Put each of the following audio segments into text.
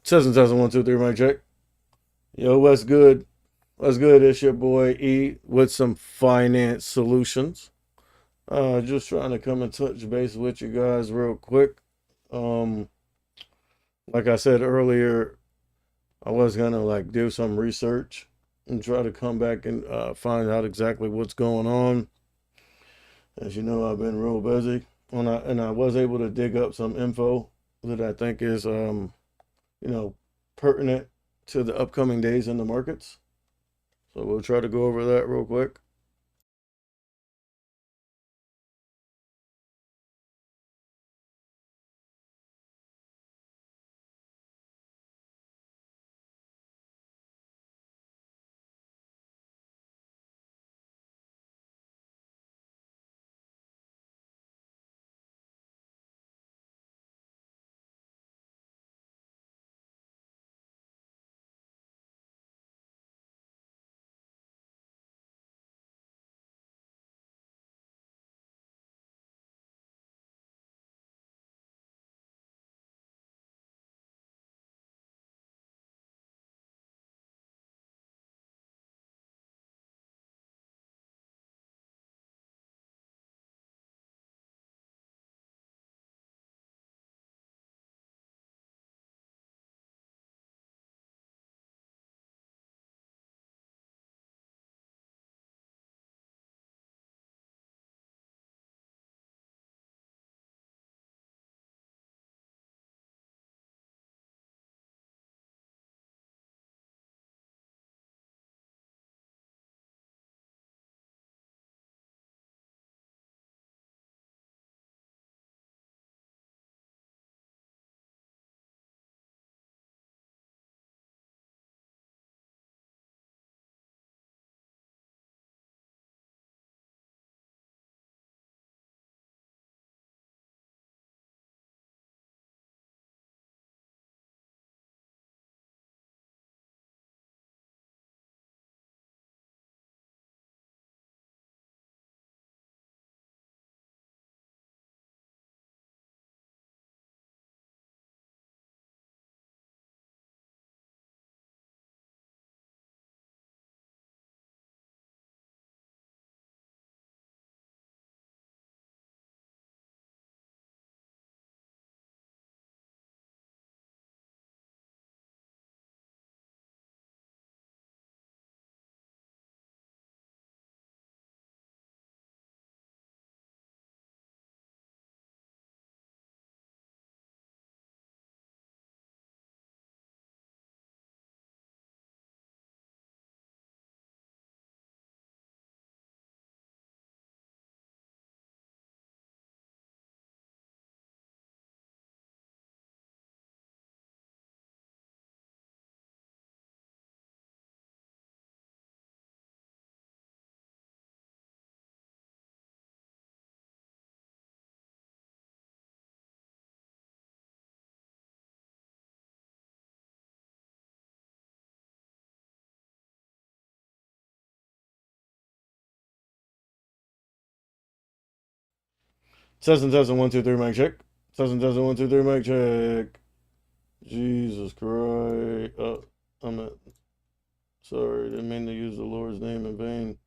Testing, 1, 2, 3, mic check. Yo, what's good? What's good? It's your boy E with some finance solutions. Just trying to come and touch base with you guys real quick. Um, like I said earlier, I was gonna do some research and try to come back and find out exactly what's going on. As you know, I've been real busy, and I was able to dig up some info that I think is you know pertinent to the upcoming days in the markets. So we'll try to go over that real quick. Testing, 1, 2, 3, mic check. Testing, 1, 2, 3, mic check. Jesus Christ. I'm at, sorry, didn't mean to use the Lord's name in vain.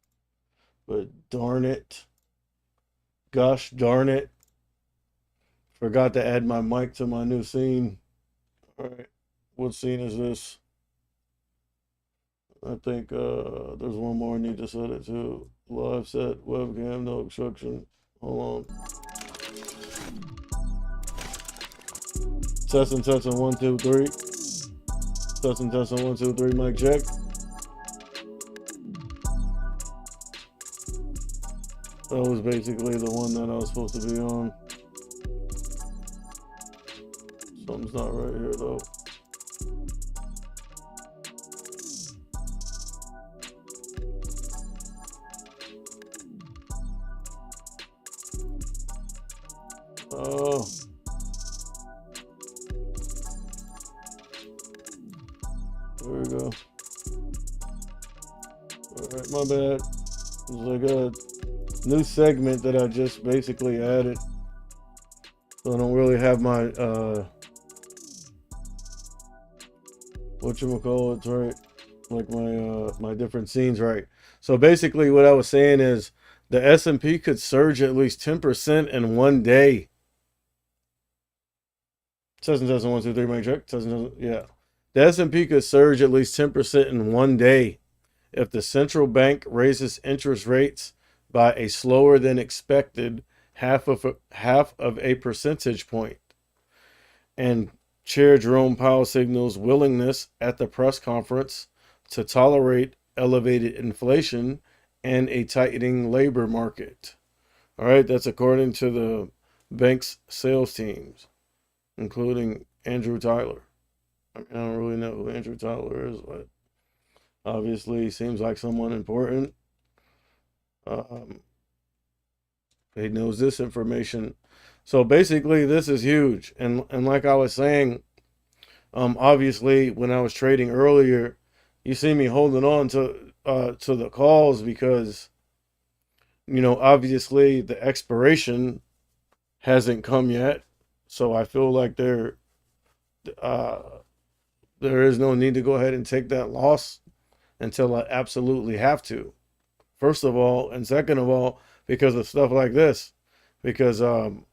But darn it. Gosh darn it. Forgot to add my mic to my new scene. Alright. What scene is this? I think there's one more I need to set it to. Live set, webcam, no obstruction. Hold on. Testing, 1, 2, 3. Testing, 1, 2, 3. Mic check. That was basically the one that I was supposed to be on. Something's not right here though. Oh. There we go. Alright, my bad. It was like a new segment that I just basically added. So I don't really have my whatchamacallits, right? Like my different scenes, right? So basically what I was saying is the S&P could surge at least 10% in one day. Testing 1 2 3 mic check. Testing, yeah. The S&P could surge at least 10% in one day if the central bank raises interest rates by a slower than expected half of a percentage point. And Chair Jerome Powell signals willingness at the press conference to tolerate elevated inflation and a tightening labor market. All right, that's according to the bank's sales teams, including Andrew Tyler. I don't really know who Andrew Tyler is, but obviously seems like someone important. Um, he knows this information. So basically, this is huge. And like I was saying, obviously, when I was trading earlier, you see me holding on to the calls because obviously the expiration hasn't come yet, so I feel like uh, there is no need to go ahead and take that loss until I absolutely have to. First of all, and second of all, because of stuff like this, because the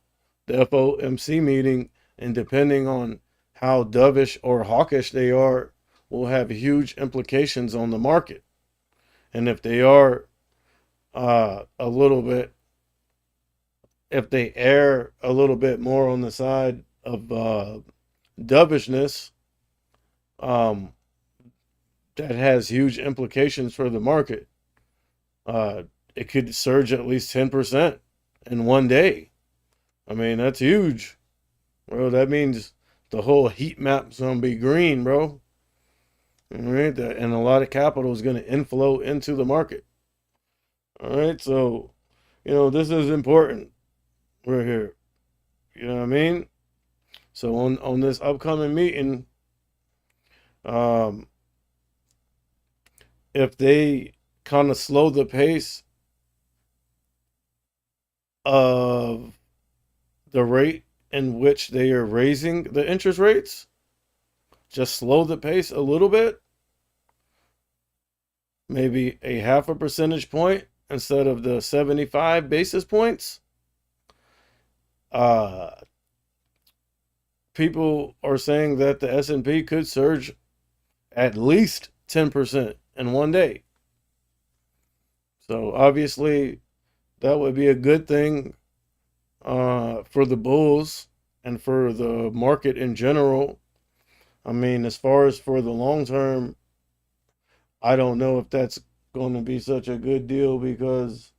FOMC meeting, and depending on how dovish or hawkish they are, will have huge implications on the market. And if they are a little bit, if they err a little bit more on the side of dovishness, um, that has huge implications for the market. Uh, it could surge at least 10% in one day. I mean, that's huge. Bro, that means the whole heat map's gonna be green, bro. All right, and a lot of capital is gonna inflow into the market. All right, so this is important. We're here. You know what I mean? So on this upcoming meeting, um, if they kind of slow the pace of the rate in which they are raising the interest rates, just slow the pace a little bit, maybe a half a percentage point instead of the 75 basis points. Uh, people are saying that the S&P could surge at least 10% in one day. So obviously that would be a good thing for the bulls and for the market in general. I mean, as far as for the long term, I don't know if that's going to be such a good deal because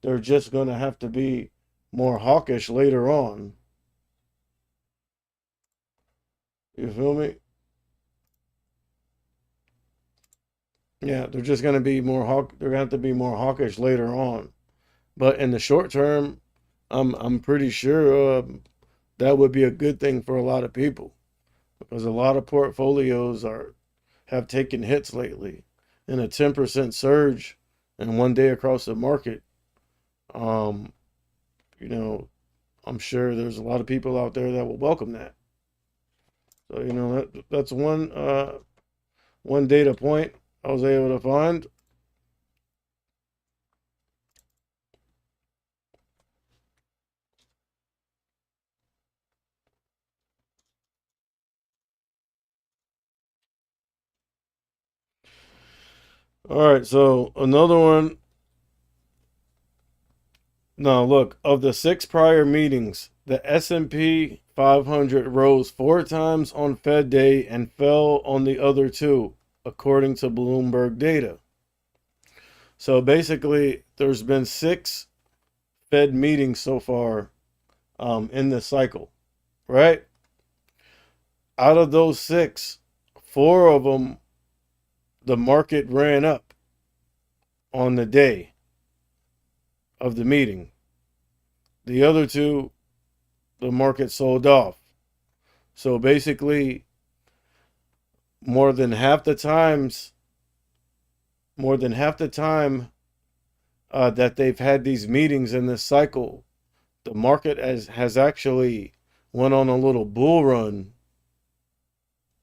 they're just going to have to be more hawkish later on. You feel me? Yeah, they're just going to be more they're going to have to be more hawkish later on. But in the short term, I'm pretty sure that would be a good thing for a lot of people because a lot of portfolios have taken hits lately, and a 10% surge in one day across the market. Um, you know, I'm sure there's a lot of people out there that will welcome that. So that's one data point I was able to find. All right, so another one. Now, look, of the 6 prior meetings, the S&P 500 rose 4 times on Fed Day and fell on the other two, according to Bloomberg data. So basically, there's been 6 Fed meetings so far in this cycle, right? Out of those 6, 4 of them, the market ran up on the day of the meeting. The other 2, the market sold off. So basically, more than half the times, more than half the time that they've had these meetings in this cycle, the market has actually went on a little bull run.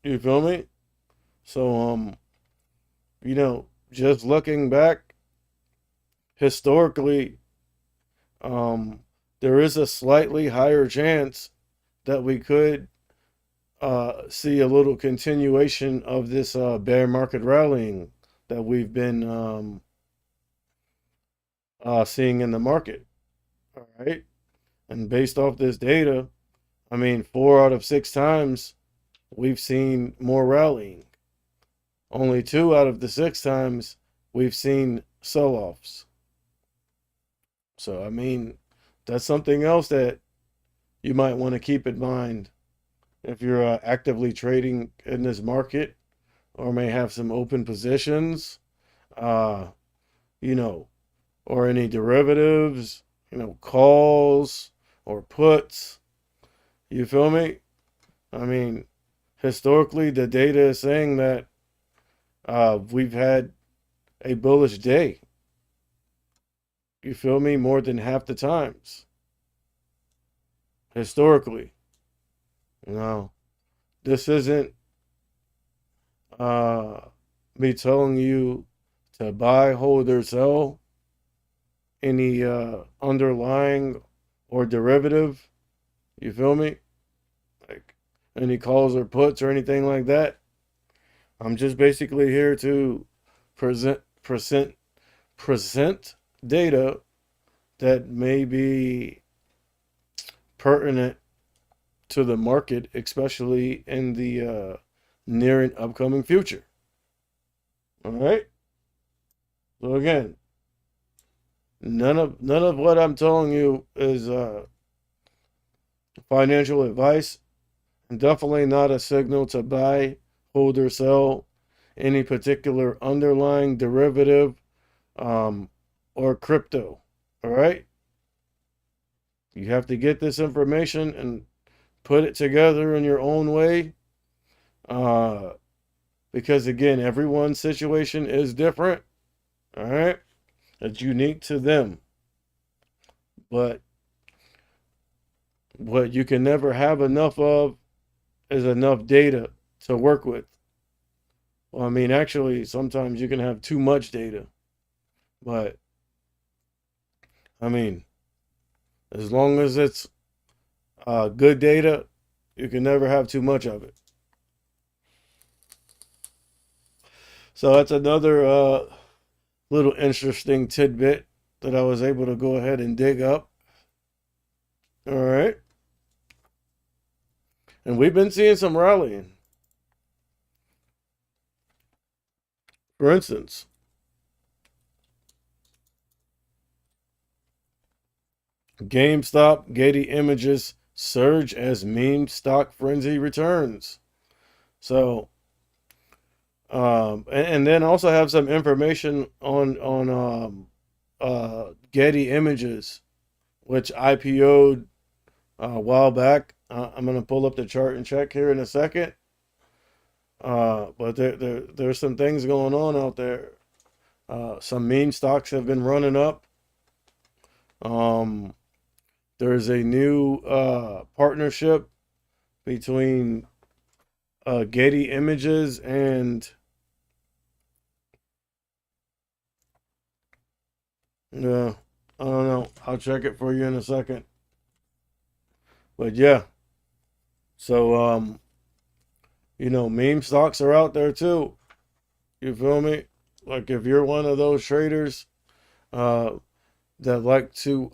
You feel me? So, just looking back historically, um, there is a slightly higher chance that we could see a little continuation of this bear market rallying that we've been seeing in the market. All right. And based off this data, I mean, 4 out of 6 times we've seen more rallying. Only 2 out of the 6 times we've seen sell offs. So, I mean, that's something else that you might want to keep in mind if you're actively trading in this market or may have some open positions, uh, you know, or any derivatives, calls or puts. You feel me? I mean, historically, the data is saying that we've had a bullish day. You feel me? More than half the times. Historically. You know, this isn't uh, me telling you to buy, hold, or sell any underlying or derivative. You feel me? Like any calls or puts or anything like that. I'm just basically here to present present present data that may be pertinent to the market, especially in the near and upcoming future. All right. So again, none of what I'm telling you is financial advice, and definitely not a signal to buy, hold, or sell any particular underlying derivative um, or crypto. All right. You have to get this information and put it together in your own way. Uh, because again, everyone's situation is different. All right. It's unique to them. But what you can never have enough of is enough data to work with. Well, I mean, actually, sometimes you can have too much data. But, I mean, as long as it's good data, you can never have too much of it. So that's another little interesting tidbit that I was able to go ahead and dig up. All right. And we've been seeing some rallying. For instance, GameStop Getty Images surge as meme stock frenzy returns. So, and then also have some information on Getty Images, which IPO'd a while back. I'm gonna pull up the chart and check here in a second. But there's some things going on out there. Some meme stocks have been running up. Um, there's a new partnership between Getty Images and yeah, I don't know. I'll check it for you in a second. But yeah, so meme stocks are out there too. You feel me? Like if you're one of those traders uh, that like to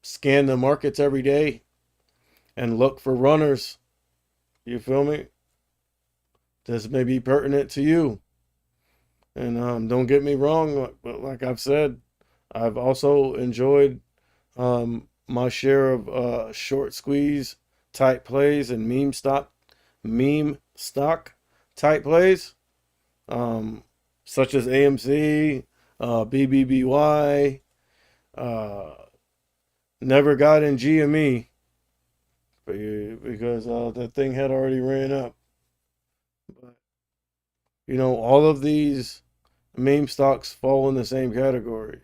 scan the markets every day and look for runners, you feel me? This may be pertinent to you. And don't get me wrong, but like I've said, I've also enjoyed my share of short squeeze type plays and meme stock type plays, um, such as AMC, BBBY. Uh, Never got in GME because that thing had already ran up. But all of these meme stocks fall in the same category.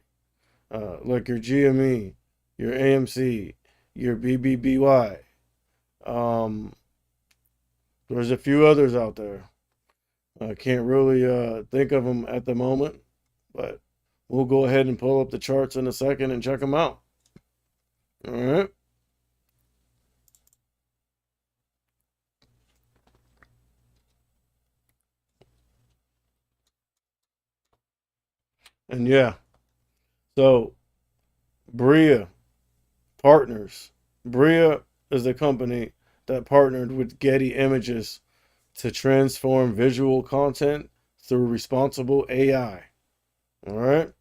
Like your GME, your AMC, your BBBY. Um, there's a few others out there. I can't really think of them at the moment, but we'll go ahead and pull up the charts in a second and check them out. All right. And yeah, so Bria Partners. Bria is a company that partnered with Getty Images to transform visual content through responsible AI. All right.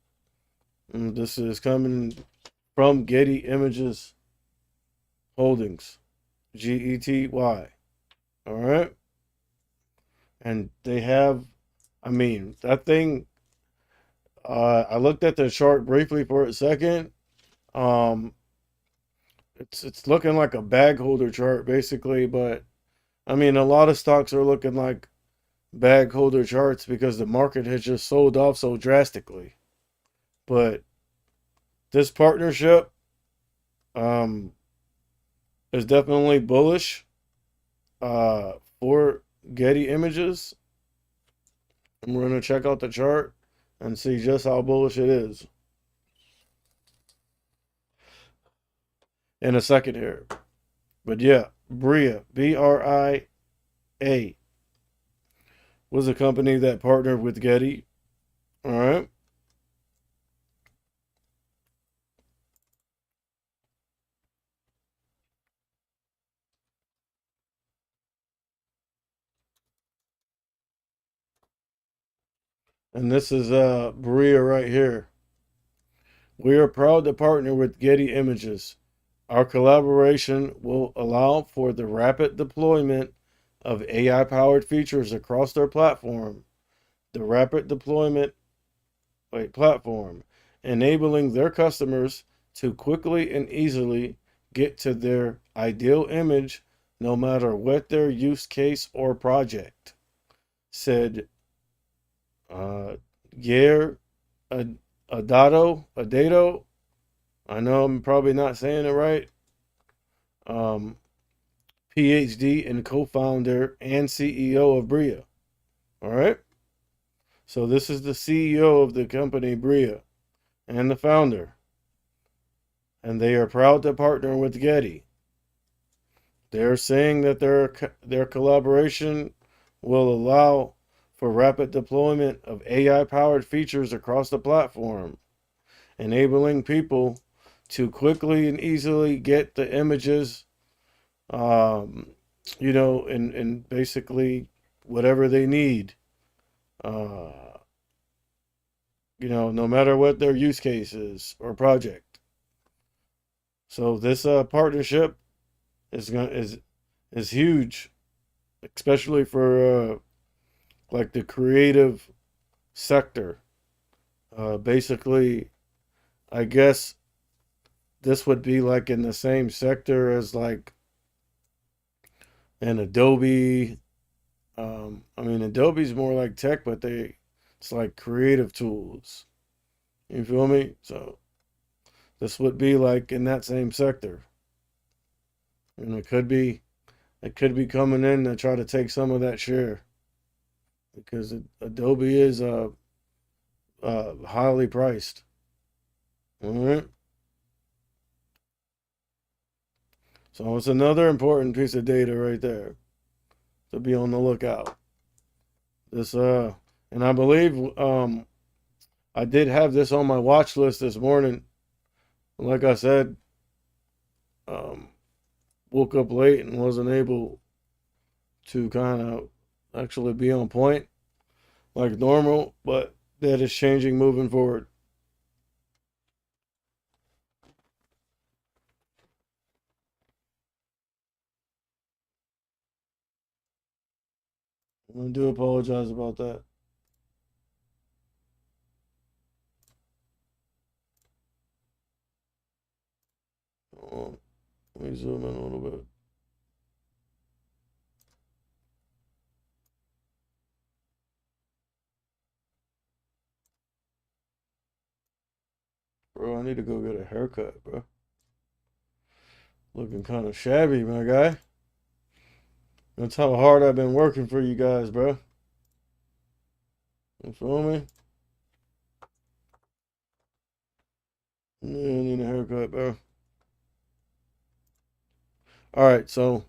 And this is coming from Getty Images Holdings, GETY. All right. And they have, I mean, that thing, I looked at the chart briefly for a second. Um, it's looking like a bag holder chart basically, but I mean, a lot of stocks are looking like bag holder charts because the market has just sold off so drastically. But this partnership um, is definitely bullish for Getty Images. And we're going to check out the chart and see just how bullish it is in a second here. But yeah, Bria, BRIA, was a company that partnered with Getty. All right. And this is Bria right here. We are proud to partner with Getty Images. Our collaboration will allow for the rapid deployment of AI powered features across their platform. The rapid deployment platform, enabling their customers to quickly and easily get to their ideal image no matter what their use case or project, said Yair Adato. I know I'm probably not saying it right. Um, PhD and co-founder and CEO of Bria. All right. So this is the CEO of the company Bria and the founder, and they are proud to partner with Getty. They're saying that their collaboration will allow for rapid deployment of AI-powered features across the platform, enabling people to quickly and easily get the images, um, and basically whatever they need, uh, no matter what their use case is or project. So this partnership is huge, especially for like the creative sector. Basically, I guess this would be like in the same sector as like an Adobe. I mean, Adobe's more like tech, but it's like creative tools. You feel me? So this would be like in that same sector, and it could be coming in to try to take some of that share because Adobe is highly priced. All right, so it's another important piece of data right there to be on the lookout. This and I believe I did have this on my watch list this morning. Like I said, um, woke up late and wasn't able to kind of actually be on point like normal, but that is changing moving forward. I do apologize about that. Let me zoom in a little bit. Bro, I need to go get a haircut, bro. Looking kind of shabby, my guy. That's how hard I've been working for you guys, bro. You feel me? Yeah, I need a haircut, bro. All right, so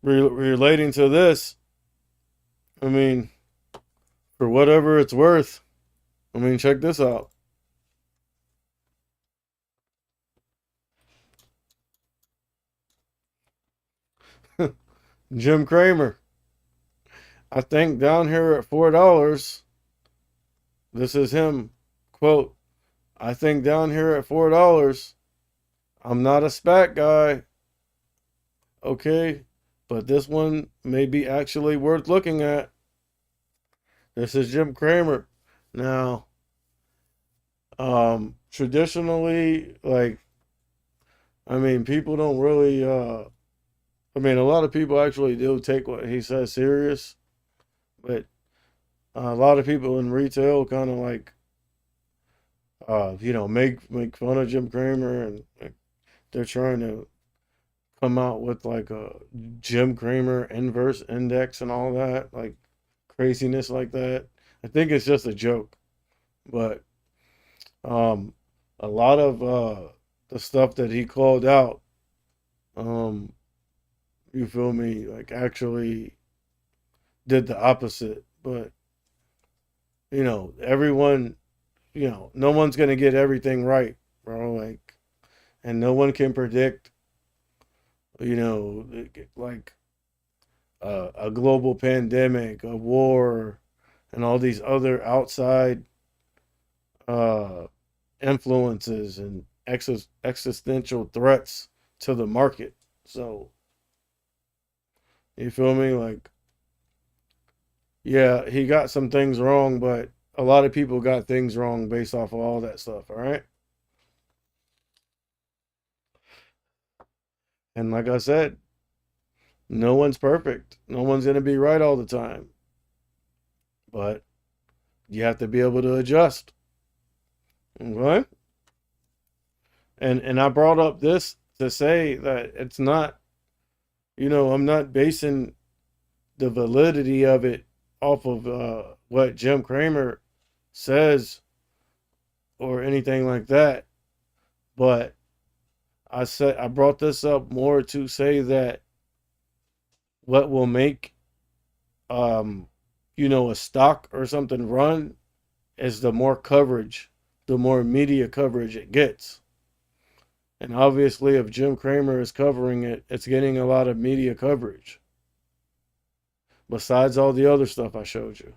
relating to this, I mean, for whatever it's worth, I mean, check this out. Jim Cramer. I think down here at $4, this is him. Quote, I think down here at $4, I'm not a SPAC guy, okay? But this one may be actually worth looking at. This is Jim Cramer. Now, traditionally, like, I mean, people don't really, I mean, a lot of people actually do take what he says serious, but a lot of people in retail kind of like, make fun of Jim Cramer, and like, they're trying to come out with like a Jim Cramer inverse index and all that, like craziness like that. I think it's just a joke, but um, a lot of the stuff that he called out, um, you feel me, like actually did the opposite. But everyone, no one's gonna get everything right, bro. Like, and no one can predict, like a global pandemic, a war, and all these other outside uh, influences and existential threats to the market. So, you feel me? Like, yeah, he got some things wrong, but a lot of people got things wrong based off of all that stuff, all right? And like I said, no one's perfect. No one's going to be right all the time. But you have to be able to adjust. Okay? And I brought up this to say that it's not, I'm not basing the validity of it off of what Jim Cramer says or anything like that. But I brought this up more to say that what will make um a stock or something run is the more coverage, the more media coverage it gets. And obviously if Jim Cramer is covering it, it's getting a lot of media coverage. Besides all the other stuff I showed you.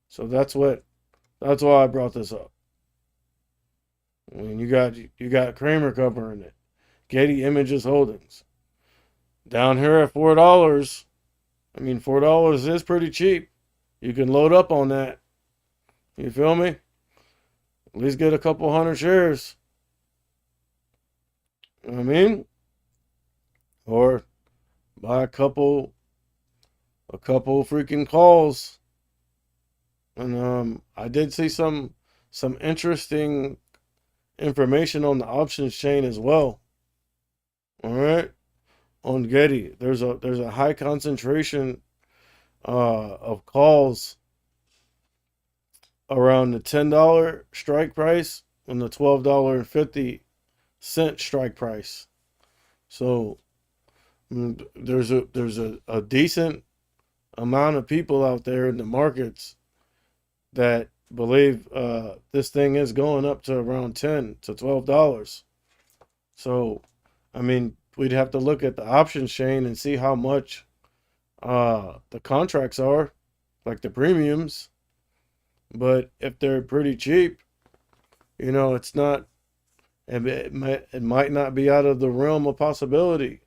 So that's why I brought this up. I mean, you got Kramer covering it. Getty Images Holdings. Down here at $4. I mean, $4 is pretty cheap. You can load up on that. You feel me? At least get a couple hundred shares. You know what I mean? Or buy a couple freaking calls. And I did see some interesting information on the options chain as well. All right, on Getty, there's a high concentration of calls around the $10 strike price and the $12.50 strike price. So there's a decent amount of people out there in the markets that believe this thing is going up to around $10 to $12. So, I mean, we'd have to look at the options chain and see how much the contracts are, like the premiums. But if they're pretty cheap, it's not. It might not be out of the realm of possibility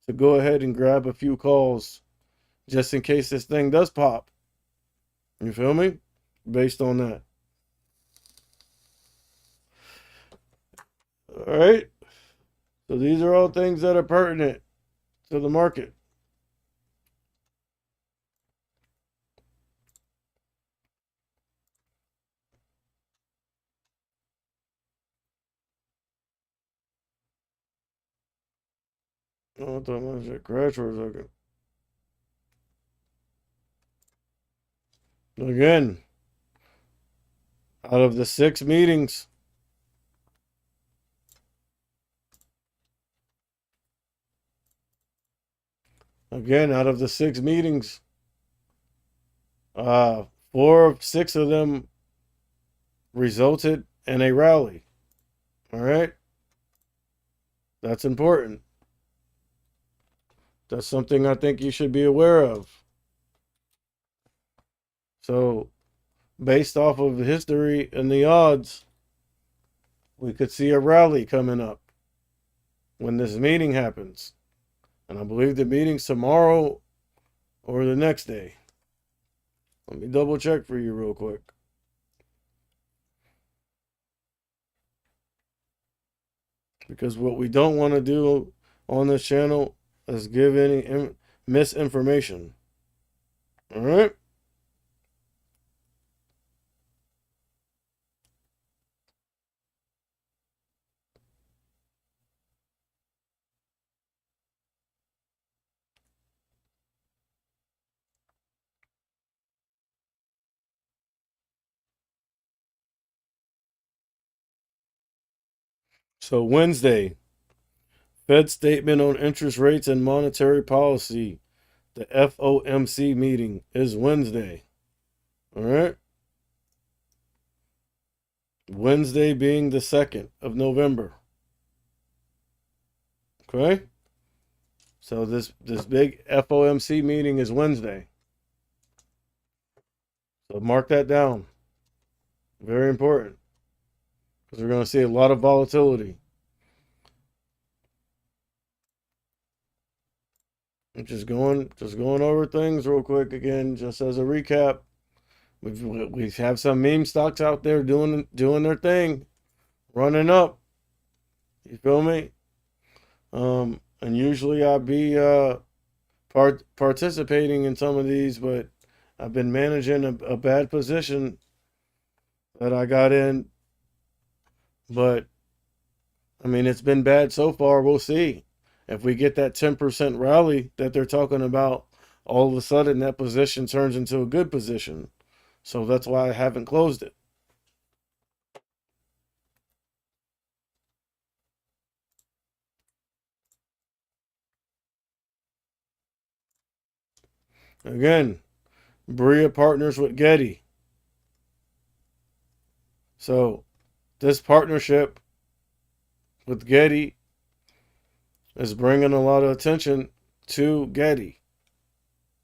to go ahead and grab a few calls just in case this thing does pop. You feel me? Based on that. All right. So these are all things that are pertinent to the market. Oh, I thought my shit crashed for a second. Again, out of the 6 meetings, out of the 6 meetings, 4 of 6 of them resulted in a rally. All right. That's important. That's something I think you should be aware of. So, based off of history and the odds, we could see a rally coming up when this meeting happens. And I believe the meeting's tomorrow or the next day. Let me double check for you real quick. Because what we don't want to do on this channel is give any misinformation. All right? So Wednesday, Fed statement on interest rates and monetary policy. The FOMC meeting is Wednesday. All right? Wednesday being the 2nd of November. Okay? So this big FOMC meeting is Wednesday. So mark that down. Very important. Because we're going to see a lot of volatility. Just going over things real quick again, just as a recap. We have some meme stocks out there doing their thing, running up. You feel me? And usually I'd be participating in some of these, but I've been managing a bad position that I got in. But I mean, it's been bad so far. We'll see. If we get that 10% rally that they're talking about, all of a sudden that position turns into a good position. So that's why I haven't closed it. Again, Bria partners with Getty. So this partnership with Getty is bringing a lot of attention to Getty.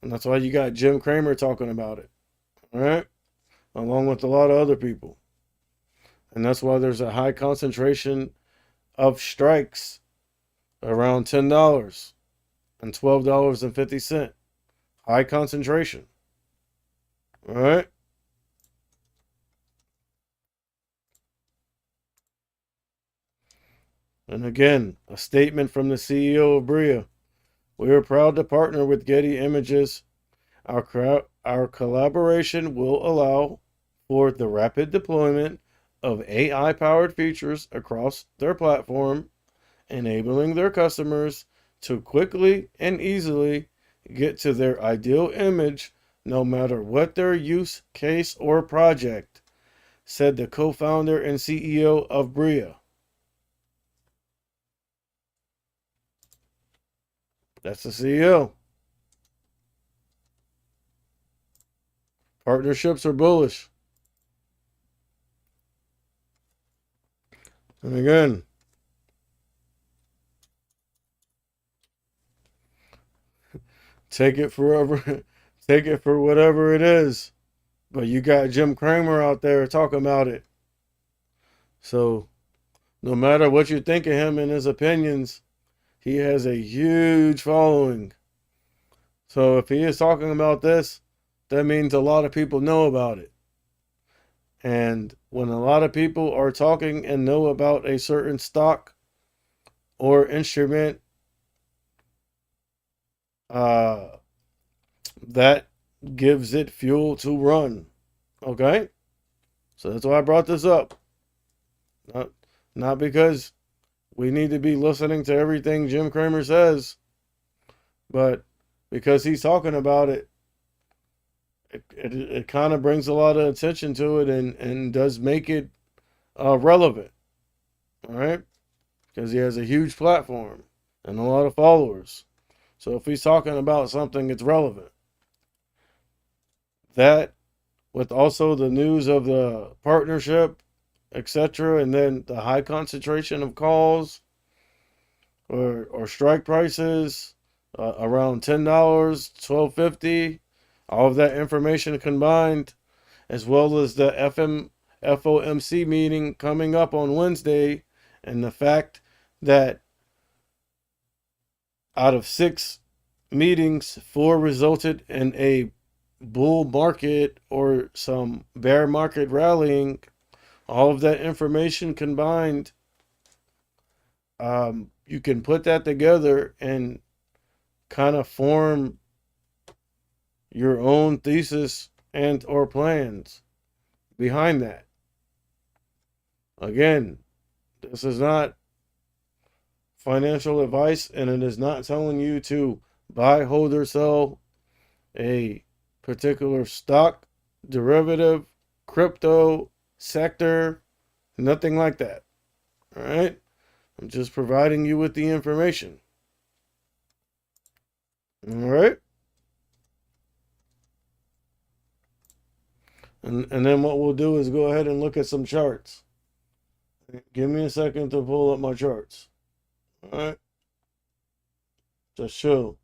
And that's why you got Jim Cramer talking about it. All right? Along with a lot of other people. And that's why there's a high concentration of strikes around $10 and $12.50. High concentration. All right? And again, a statement from the CEO of Bria. We are proud to partner with Getty Images. Our collaboration will allow for the rapid deployment of AI-powered features across their platform, enabling their customers to quickly and easily get to their ideal image no matter what their use case or project, said the co-founder and CEO of Bria. That's the CEO. Partnerships are bullish. And again, take it forever, take it for whatever it is. But you got Jim Cramer out there talking about it. So no matter what you think of him and his opinions, he has a huge following. So if he is talking about this, that means a lot of people know about it. And when a lot of people are talking and know about a certain stock or instrument, that gives it fuel to run. Okay? So that's why I brought this up. Not because we need to be listening to everything Jim Cramer says, but because he's talking about it it kind of brings a lot of attention to it and does make it relevant. All right, because he has a huge platform and a lot of followers. So if he's talking about something, it's relevant. That, with also the news of the partnership, etc., and then the high concentration of calls or strike prices around $10, $12.50, all of that information combined, as well as the FOMC meeting coming up on Wednesday, and the fact that out of 6 meetings, 4 resulted in a bull market or some bear market rallying. All of that information combined, you can put that together and kind of form your own thesis and or plans behind that. Again, this is not financial advice, and it is not telling you to buy, hold, or sell a particular stock, derivative, crypto, sector, nothing like that. All right? I'm just providing you with the information. All right? And then what we'll do is go ahead and look at some charts. Give me a second to pull up my charts. All right? Just chill.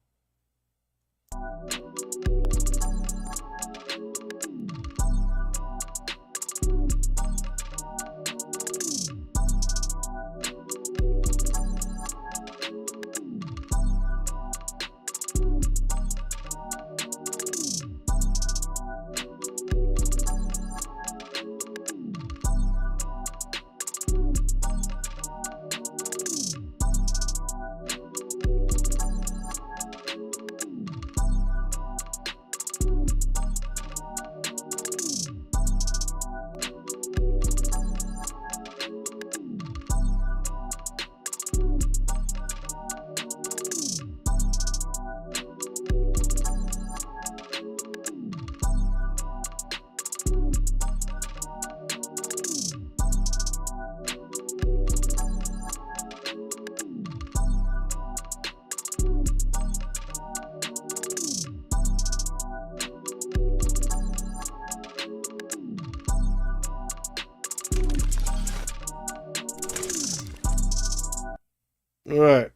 All right.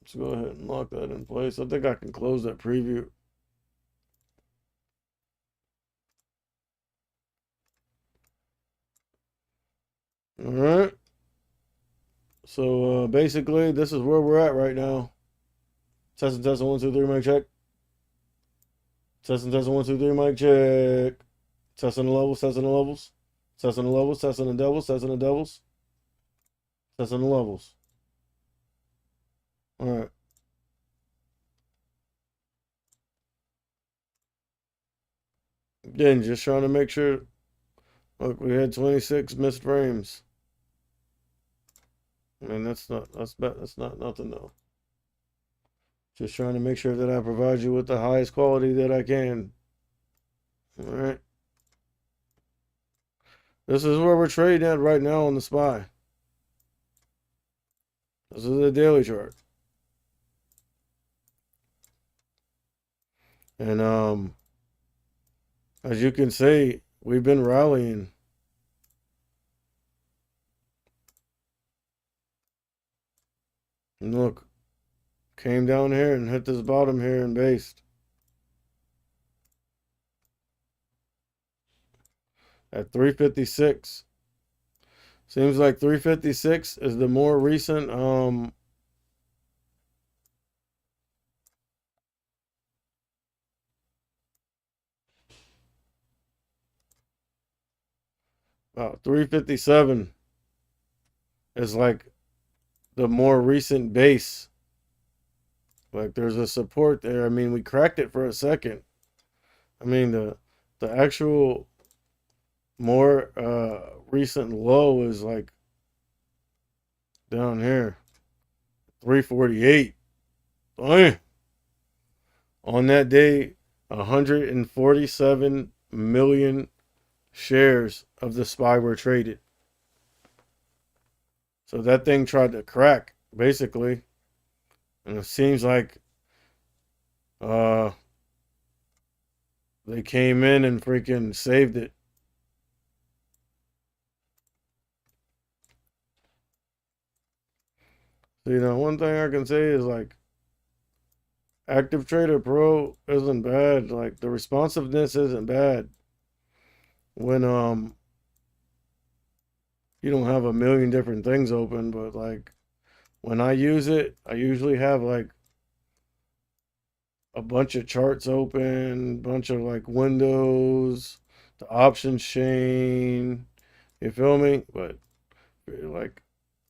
Let's go ahead and lock that in place. I think I can close that preview. All right. So basically, this is where we're at right now. Testing, 1, 2, 3, mic check. Testing, 1, 2, 3, mic check. Testing the levels, testing the levels. Testing the levels, testing the devils, testing the devils. Testing the levels. All right. Again, just trying to make sure. Look, we had 26 missed frames. I mean, that's not nothing though. Just trying to make sure that I provide you with the highest quality that I can. All right. This is where we're trading at right now on the SPY. This is the daily chart. And as you can see, we've been rallying. And look, came down here and hit this bottom here and based at 356. Seems like 356 is the more recent about 357 is like the more recent base. Like there's a support there. I mean, we cracked it for a second. I mean, the actual more recent low is like down here, 348. On that day, 147 million shares of the SPY were traded. So that thing tried to crack, basically. And it seems like uh, they came in and freaking saved it. So, one thing I can say is like Active Trader Pro isn't bad. Like the responsiveness isn't bad when you don't have a million different things open, but like when I use it, I usually have like a bunch of charts open, bunch of like windows, the options chain. You feel me? But like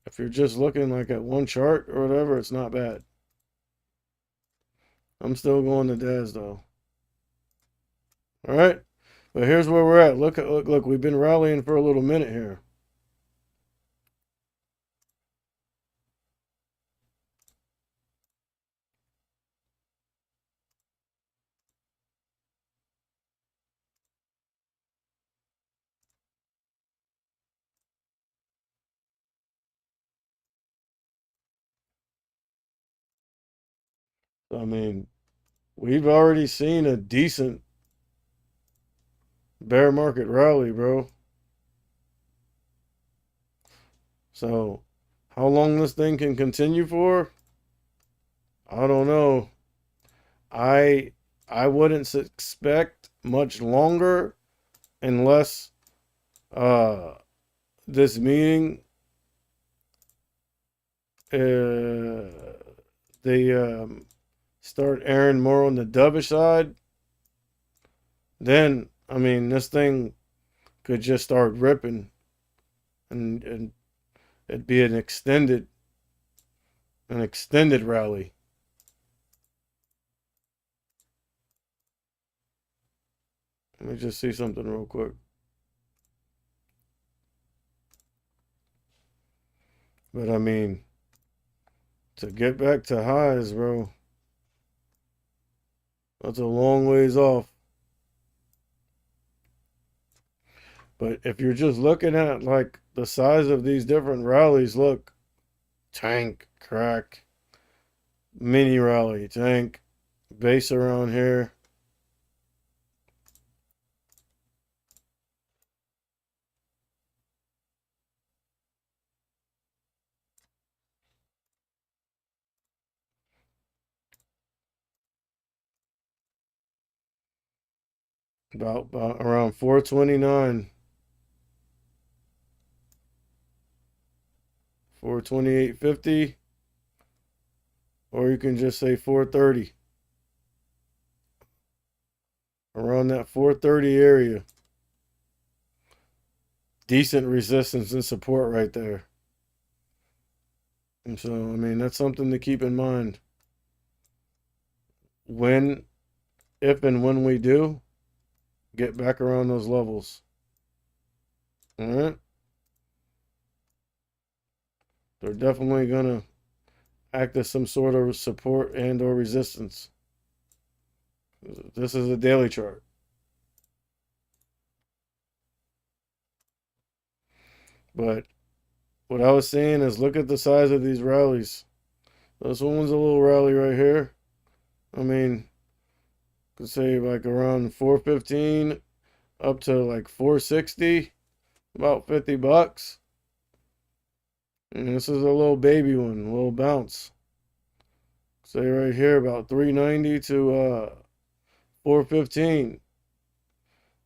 if you're just looking like at one chart or whatever, it's not bad. I'm still going to DAS though. All right. But here's where we're at. Look. We've been rallying for a little minute here. I mean, we've already seen a decent bear market rally, bro. So, how long this thing can continue for? I don't know. I I wouldn't expect much longer unless uh this meeting they start airing more on the dovish side. Then I mean this thing could just start ripping and it'd be an extended rally. Let me just see something real quick. But I mean, to get back to highs, bro, that's a long ways off. But if you're just looking at like the size of these different rallies, look, tank, crack, mini rally, tank, base around here. About around 429, 428.50, or you can just say 430. Around that 430 area. Decent resistance and support right there. And so, I mean, that's something to keep in mind. When, if and when we do get back around those levels. All right? They're definitely going to act as some sort of support and or resistance. This is a daily chart. But what I was saying is look at the size of these rallies. This one's a little rally right here. I mean, could say like around 415 up to like 460, about $50. And this is a little baby one, a little bounce. Say right here about 390 to 415.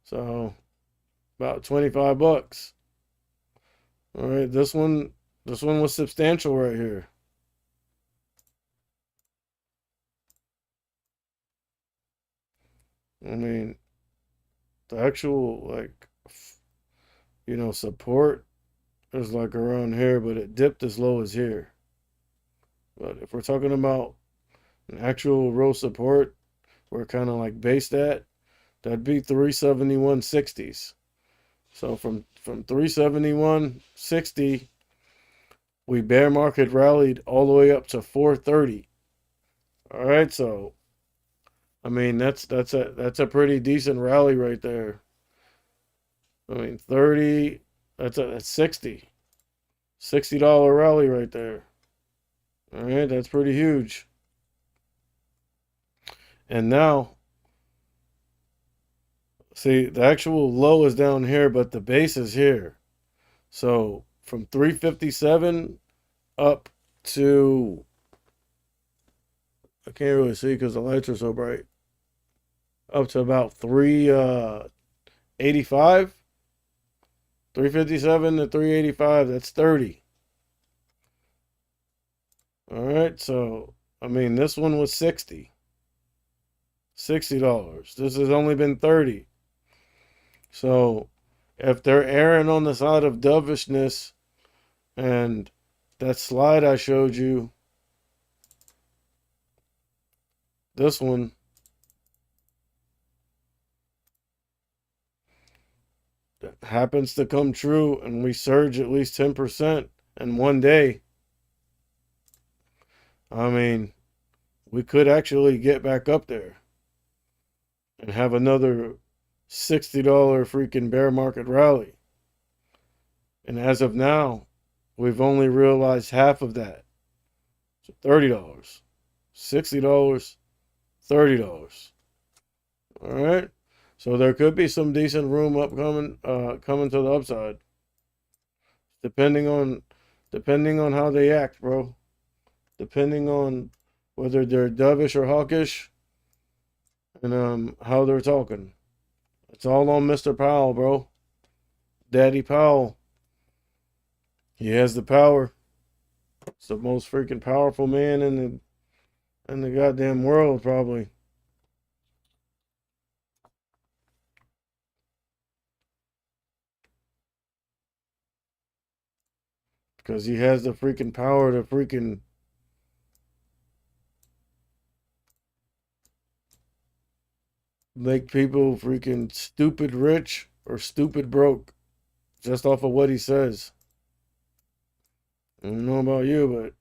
So about $25. All right, this one was substantial right here. I mean, the actual like support is like around here, but it dipped as low as here. But if we're talking about an actual real support, we're kind of like based at, that'd be 371.60s. So from 371.60, we bear market rallied all the way up to 430. All right, so I mean, that's a pretty decent rally right there. I mean, 30, that's 60 $60 rally right there. All right, that's pretty huge. And now, see, the actual low is down here, but the base is here. So from 357 up to, I can't really see because the lights are so bright, up to about 385, 357 to 385. That's 30. All right, so I mean, this one was $60. This has only been 30. So if they're erring on the side of dovishness, and that slide I showed you, this one, happens to come true and we surge at least 10% in one day, I mean, we could actually get back up there and have another $60 freaking bear market rally. And as of now, we've only realized half of that. So $30, $60, $30. All right. So there could be some decent room upcoming, coming to the upside, depending on how they act, bro. Depending on whether they're dovish or hawkish, and how they're talking. It's all on Mr. Powell, bro. Daddy Powell. He has the power. It's the most freaking powerful man in the goddamn world, probably. Because he has the freaking power to freaking make people freaking stupid rich or stupid broke just off of what he says. I don't know about you, but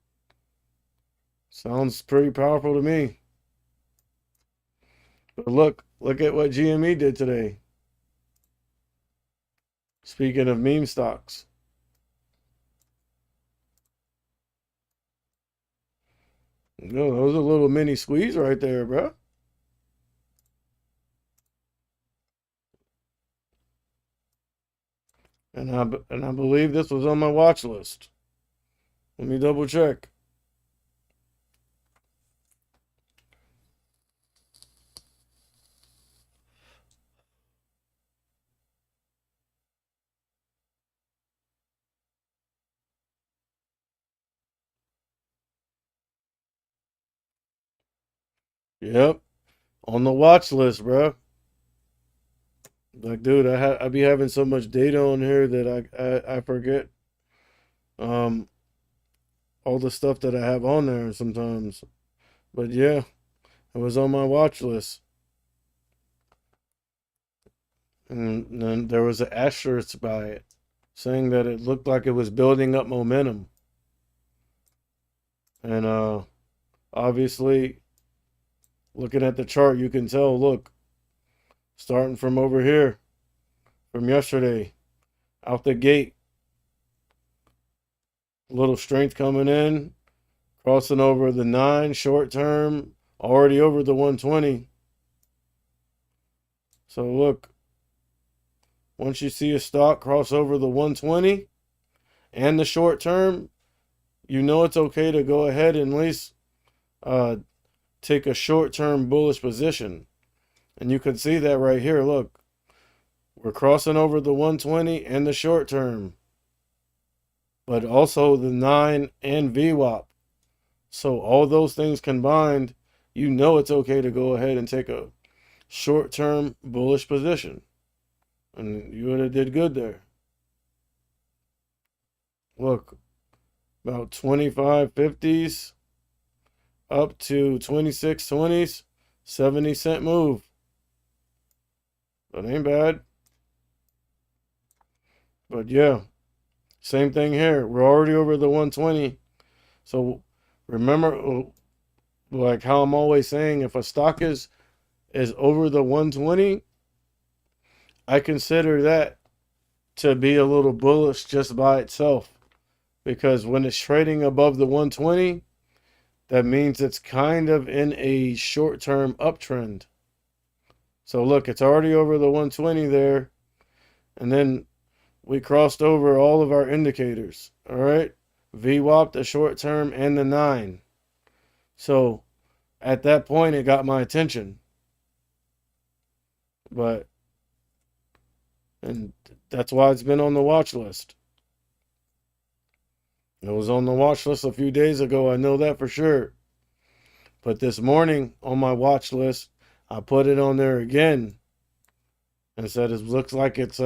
sounds pretty powerful to me. But look at what GME did today. Speaking of meme stocks. No, that was a little mini squeeze right there, bro. And I believe this was on my watch list. Let me double check. Yep, on the watch list, bro. Like, dude, I be having so much data on here that I forget um all the stuff that I have on there sometimes. But yeah, it was on my watch list. And then there was an asterisk by it saying that it looked like it was building up momentum. And obviously, looking at the chart, you can tell, look, starting from over here, from yesterday, out the gate, a little strength coming in, crossing over the 9 short term, already over the 120. So look, once you see a stock cross over the 120 and the short term, you know it's okay to go ahead and at least take a short term bullish position. And you can see that right here. Look, we're crossing over the 120 and the short term, but also the 9 and VWAP. So all those things combined, you know it's okay to go ahead and take a short term bullish position. And you would have did good there. Look, about 25.50s up to 26.20s, 70-cent move. That ain't bad. But yeah, same thing here. We're already over the 120. So remember, like how I'm always saying, if a stock is is over the 120, I consider that to be a little bullish just by itself. Because when it's trading above the 120, that means it's kind of in a short-term uptrend. So look, it's already over the 120 there. And then we crossed over all of our indicators. All right. VWAP, the short term, and the 9. So at that point, it got my attention. And that's why it's been on the watch list. It was on the watch list a few days ago. I know that for sure. But this morning on my watch list, I put it on there again and said it looks like it's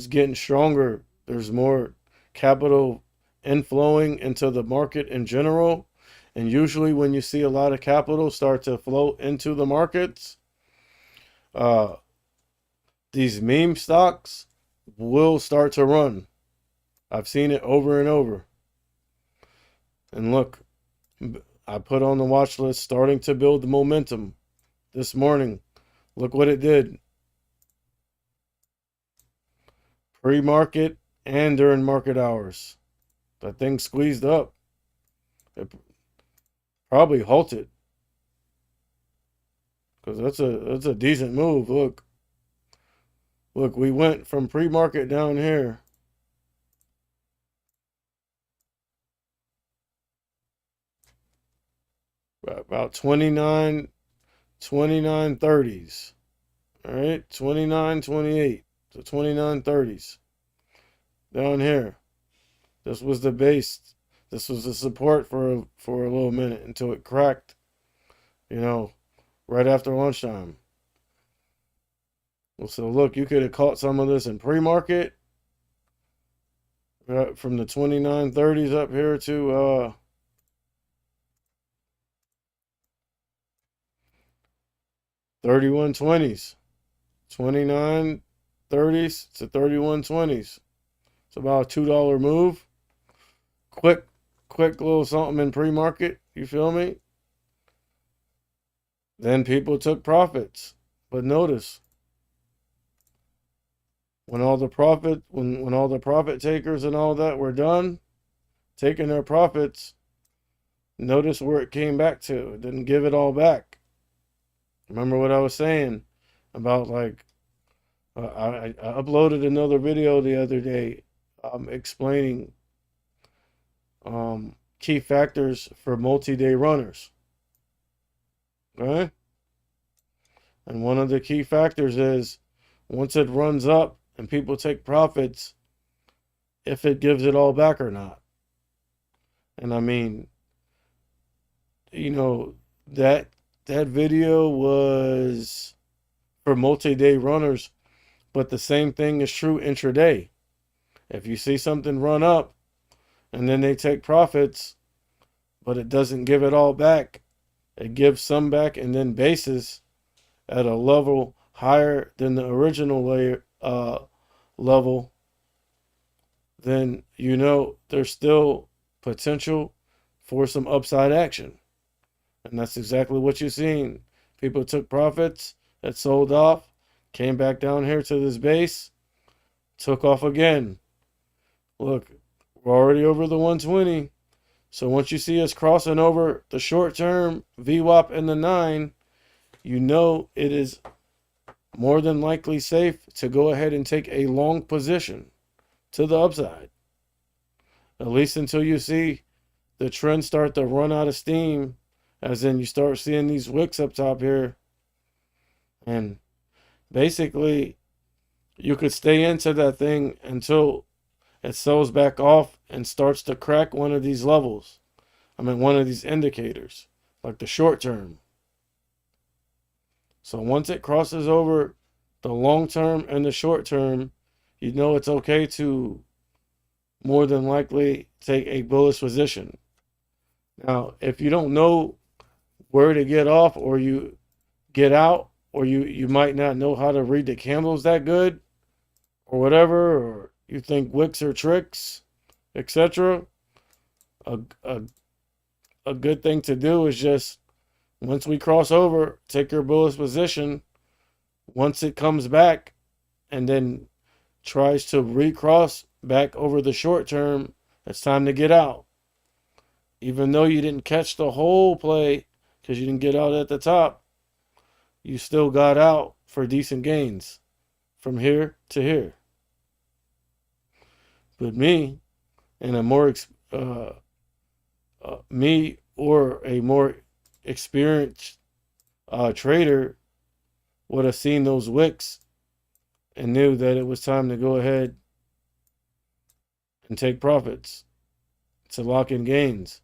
getting stronger. There's more capital inflowing into the market in general. And usually when you see a lot of capital start to flow into the markets, these meme stocks will start to run. I've seen it over and over. And look, I put on the watch list starting to build the momentum this morning. Look what it did. Pre-market and during market hours. That thing squeezed up. It probably halted. Because that's a decent move. Look, we went from pre-market down here. About 29.30s. All right, 29.28 to 29.30s. Down here. This was the base. This was the support for a little minute until it cracked, right after lunchtime. Well, so look, you could have caught some of this in pre-market, right, from the 29.30s up here to 31.20s. 29.30s to 31.20s. It's about a $2 move. Quick little something in pre-market. You feel me? Then people took profits. But notice, when all the profit takers and all that were done, taking their profits, notice where it came back to. It didn't give it all back. Remember what I was saying about, like, I uploaded another video the other day explaining key factors for multi-day runners. Okay? And one of the key factors is once it runs up and people take profits, if it gives it all back or not. And I mean, that video was for multi-day runners, but the same thing is true intraday. If you see something run up and then they take profits, but it doesn't give it all back, it gives some back and then bases at a level higher than the original level, then there's still potential for some upside action. And that's exactly what you're seeing. People took profits, it sold off, came back down here to this base, took off again. Look, we're already over the 120. So once you see us crossing over the short term VWAP and the 9, it is more than likely safe to go ahead and take a long position to the upside. At least until you see the trend start to run out of steam, as in you start seeing these wicks up top here. And basically, you could stay into that thing until it sells back off and starts to crack one of these levels. One of these indicators, like the short term. So once it crosses over the long term and the short term, it's okay to more than likely take a bullish position. Now, if you don't know where to get off, or you get out, or you might not know how to read the candles that good, or whatever, or you think wicks are tricks, etc., a good thing to do is just Once we cross over, take your bullish position. Once it comes back and then tries to recross back over the short term, it's time to get out. Even though you didn't catch the whole play because you didn't get out at the top, you still got out for decent gains from here to here. But me and a more me or a more experienced trader would have seen those wicks and knew that it was time to go ahead and take profits to lock in gains.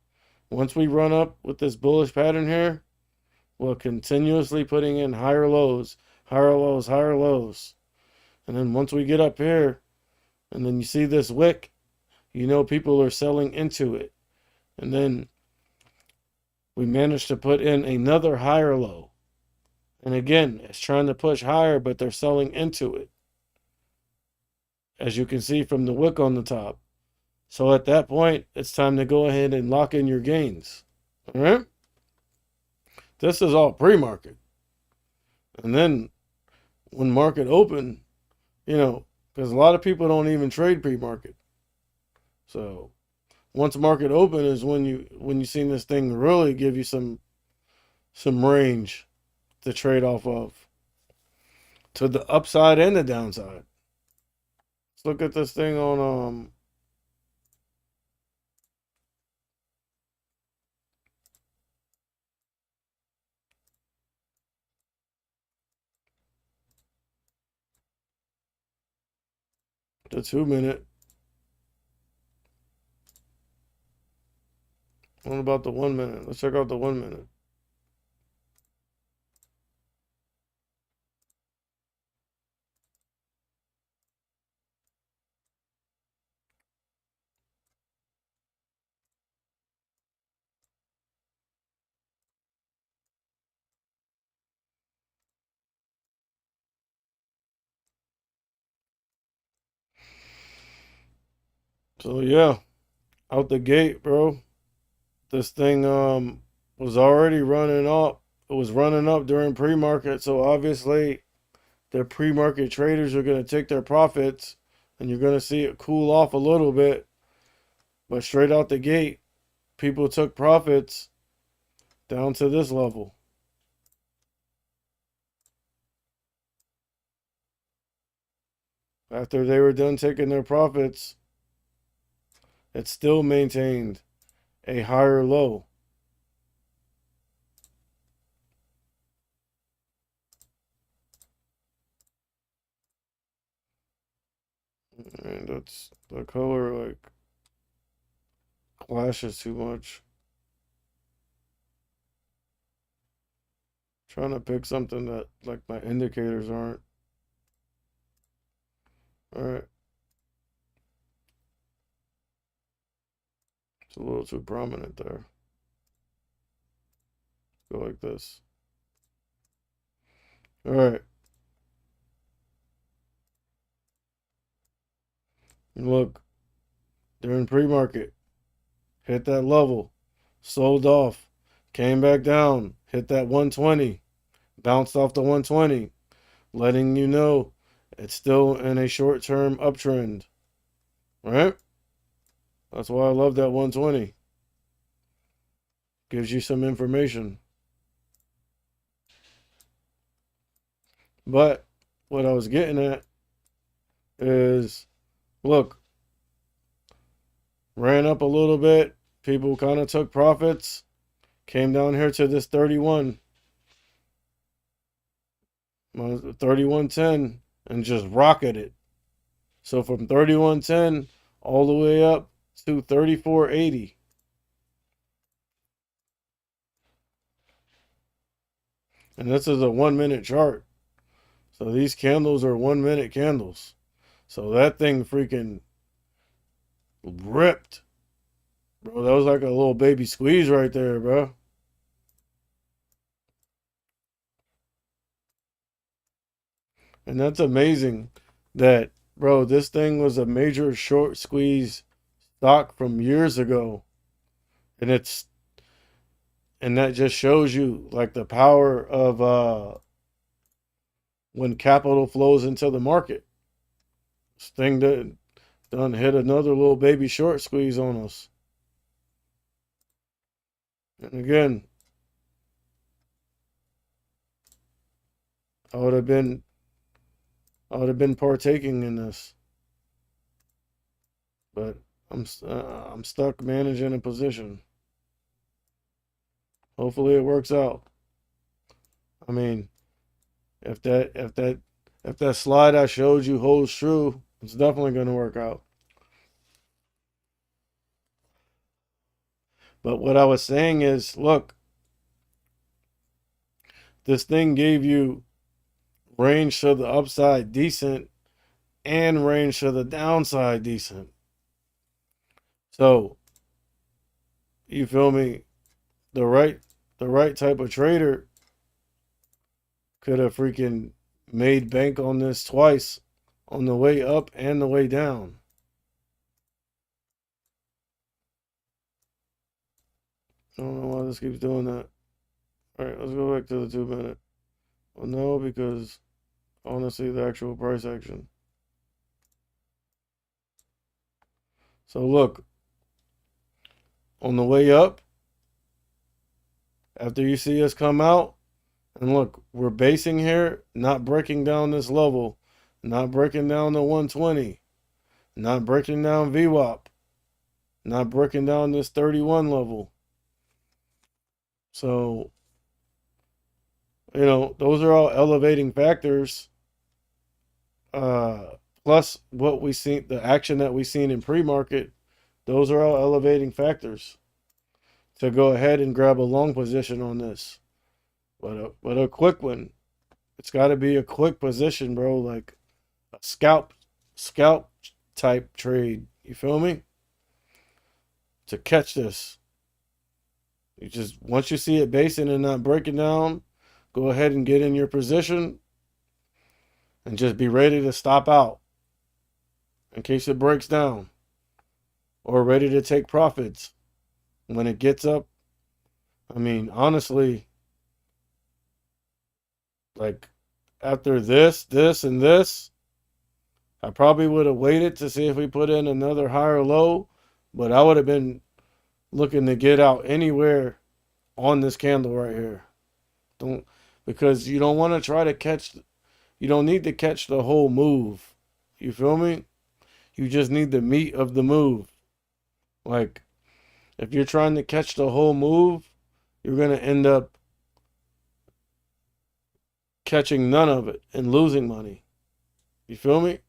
Once we run up with this bullish pattern here, we're continuously putting in higher lows, higher lows, higher lows. And then once we get up here, and then you see this wick, you know people are selling into it. And then we managed to put in another higher low. And again, it's trying to push higher, but they're selling into it, as you can see from the wick on the top. So at that point, it's time to go ahead and lock in your gains. All right? This is all pre-market. And then when market open, because a lot of people don't even trade pre-market. So once market open is when you seen this thing really give you some range to trade off of, to the upside and the downside. Let's look at this thing on the 2-minute. What about the 1-minute? Let's check out the 1-minute. So yeah, out the gate, bro. This thing was already running up. It was running up during pre-market, so obviously the pre-market traders are going to take their profits, and you're going to see it cool off a little bit. But straight out the gate, people took profits down to this level. After they were done taking their profits, it still maintained a higher low. And that's the color like clashes too much. Trying to pick something that like my indicators aren't. All right. It's a little too prominent there. Go like this. All right. And look, during pre-market, hit that level, sold off, came back down, hit that 120, bounced off the 120, letting you know it's still in a short-term uptrend. Right? That's why I love that 120. Gives you some information. But what I was getting at is, look, ran up a little bit. People kind of took profits. Came down here to this 31. 31.10 and just rocketed it. So from 31.10 all the way up to 34.80. And this is a 1-minute chart. So these candles are 1-minute candles. So that thing freaking ripped. Bro, that was like a little baby squeeze right there, bro. And that's amazing that, bro, this thing was a major short squeeze stock from years ago. And it's And that just shows you like the power of when capital flows into the market. This thing done hit another little baby short squeeze on us. And again, I would have been partaking in this, but I'm stuck managing a position. Hopefully it works out. I mean, if that slide I showed you holds true, it's definitely going to work out. But what I was saying is, look, this thing gave you range to the upside decent and range to the downside decent. So, you feel me? The right type of trader could have freaking made bank on this twice, on the way up and the way down. I don't know why this keeps doing that. All right, let's go back to the 2 minute. Well, no, because I want to see the actual price action. So look, on the way up, after you see us come out, and look, we're basing here, not breaking down this level, not breaking down the 120, not breaking down VWAP, not breaking down this 31 level. So, those are all elevating factors. Plus what we seen, the action that we seen in pre-market, those are all elevating factors to go ahead and grab a long position on this. But a quick one. It's got to be a quick position, bro. Like a scalp type trade. You feel me? To catch this. You just, once you see it basing and not breaking down, go ahead and get in your position and just be ready to stop out in case it breaks down, or ready to take profits when it gets up. I mean, honestly, like after this, and this, I probably would have waited to see if we put in another higher low, but I would have been looking to get out anywhere on this candle right here. Because you don't want to try to catch, you don't need to catch the whole move. You feel me? You just need the meat of the move. Like, if you're trying to catch the whole move, you're going to end up catching none of it and losing money. You feel me?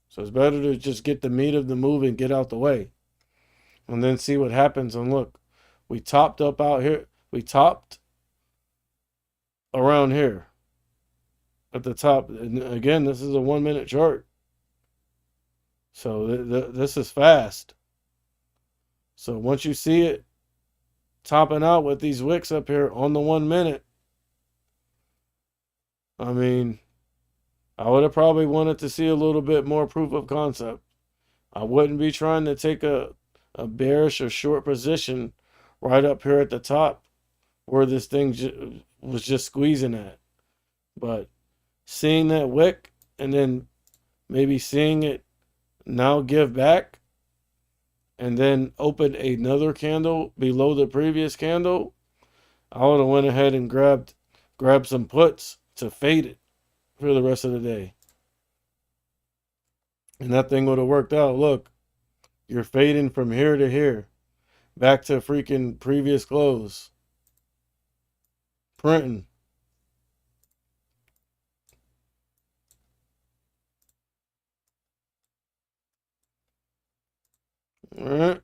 So it's better to just get the meat of the move and get out the way. And then see what happens. And look, we topped up out here. We topped around here at the top. And again, this is a 1 minute chart. So this is fast. So once you see it topping out with these wicks up here on the 1 minute, I mean, I would have probably wanted to see a little bit more proof of concept. I wouldn't be trying to take a bearish or short position right up here at the top where this thing was just squeezing at. But seeing that wick and then maybe seeing it now give back and then open another candle below the previous candle, I would have went ahead and grabbed some puts to fade it for the rest of the day. And that thing would have worked out. Look, you're fading from here to here, back to freaking previous close. Printing. All right.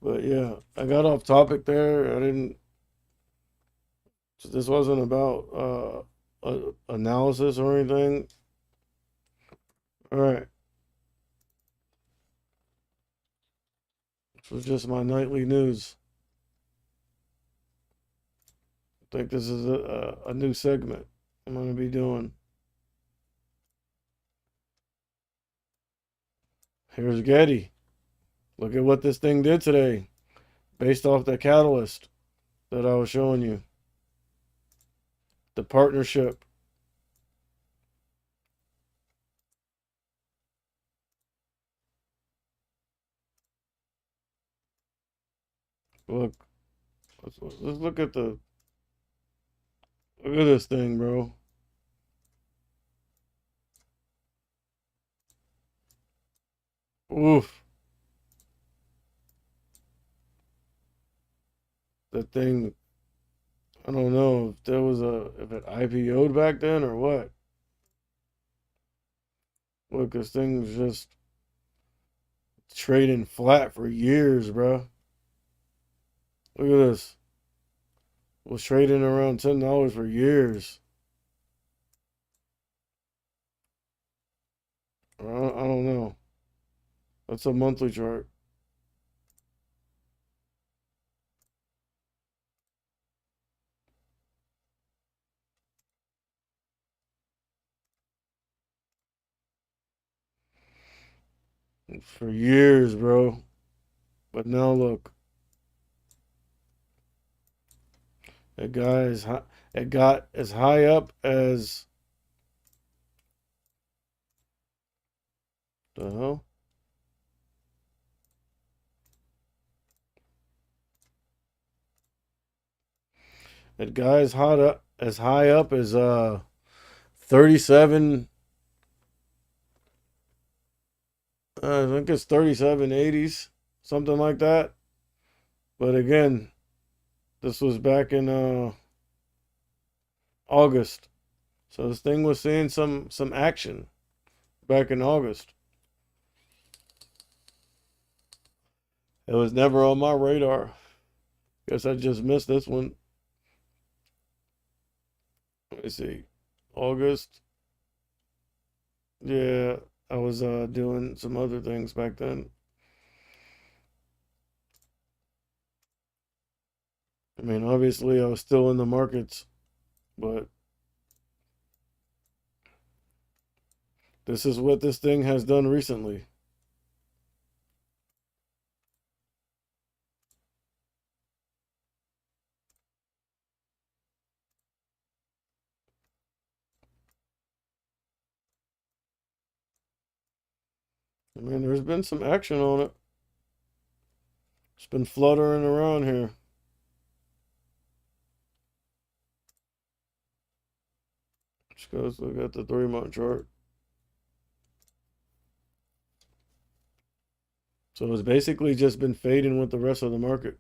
But yeah, I got off topic there. I didn't. This wasn't about analysis or anything. All right. This was just my nightly news. I think this is a new segment I'm going to be doing. Here's Getty. Look at what this thing did today based off the catalyst. that I was showing you. The partnership. Look, let's look at this thing, bro. Oof. The thing, I don't know if there was if it IPO'd back then or what. Look, this thing was just trading flat for years, bro. Look at this. Was trading around $10 for years. I don't know. That's a monthly chart. For years, bro. But now look, that guy is high, it got as high up as the hell? It got as high up as 37. I think it's 3780s, something like that. But again, this was back in August. So this thing was seeing some action back in August. It was never on my radar. Guess I just missed this one. Let me see. August. Yeah, I was doing some other things back then. I mean, obviously I was still in the markets, but this is what this thing has done recently. I mean, there's been some action on it. It's been fluttering around here. Just goes look at the 3-month chart. So it's basically just been fading with the rest of the market.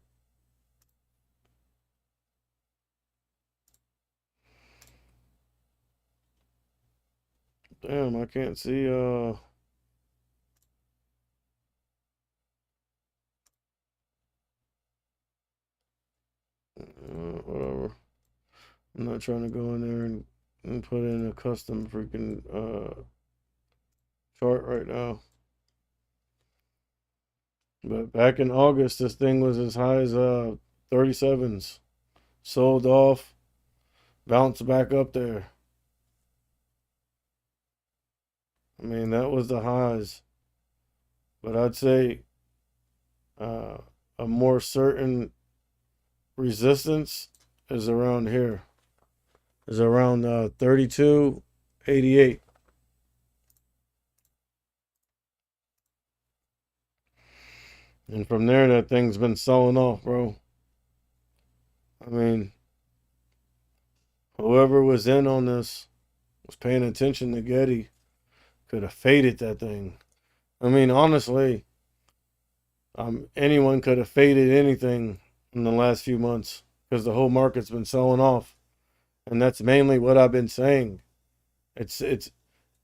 Damn, I can't see whatever. I'm not trying to go in there and put in a custom freaking chart right now. But back in August, this thing was as high as 37s. Sold off, bounced back up there. I mean, that was the highs. But I'd say uh, a more certain resistance is around here. Is around 32.88. And from there, that thing's been selling off, bro. I mean, whoever was in on this was paying attention to Getty could have faded that thing. I mean, honestly, anyone could have faded anything in the last few months because the whole market's been selling off, and that's mainly what I've been saying. It's it's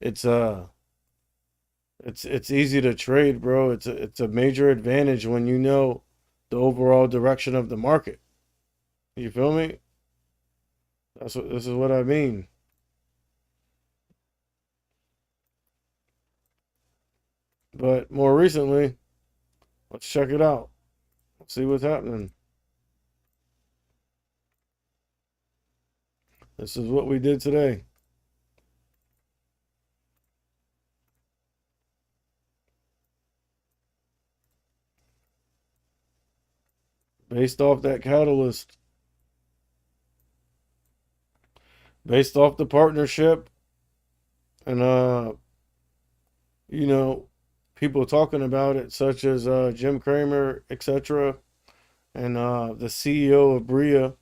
it's uh it's easy to trade, bro. It's a major advantage when you know the overall direction of the market. You feel me? This is what I mean. But more recently, let's check it out. Let's see what's happening. This is what we did today. Based off that catalyst, based off the partnership and you know, people talking about it, such as Jim Cramer, etc., and the CEO of Bria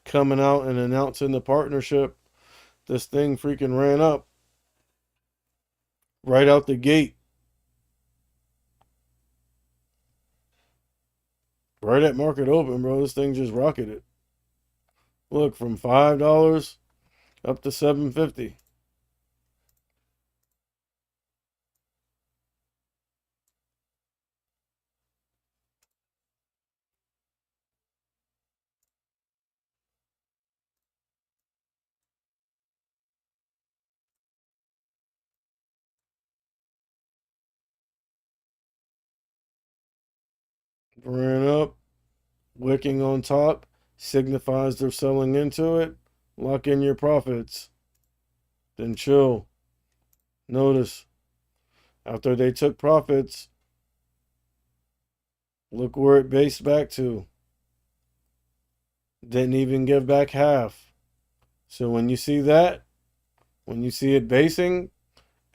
coming out and announcing the partnership. This thing freaking ran up right out the gate, right at market open, bro. This thing just rocketed. Look, from $5 up to 750. Ran up, wicking on top, signifies they're selling into it. Lock in your profits. Then chill. Notice, after they took profits, look where it based back to. Didn't even give back half. So when you see that, when you see it basing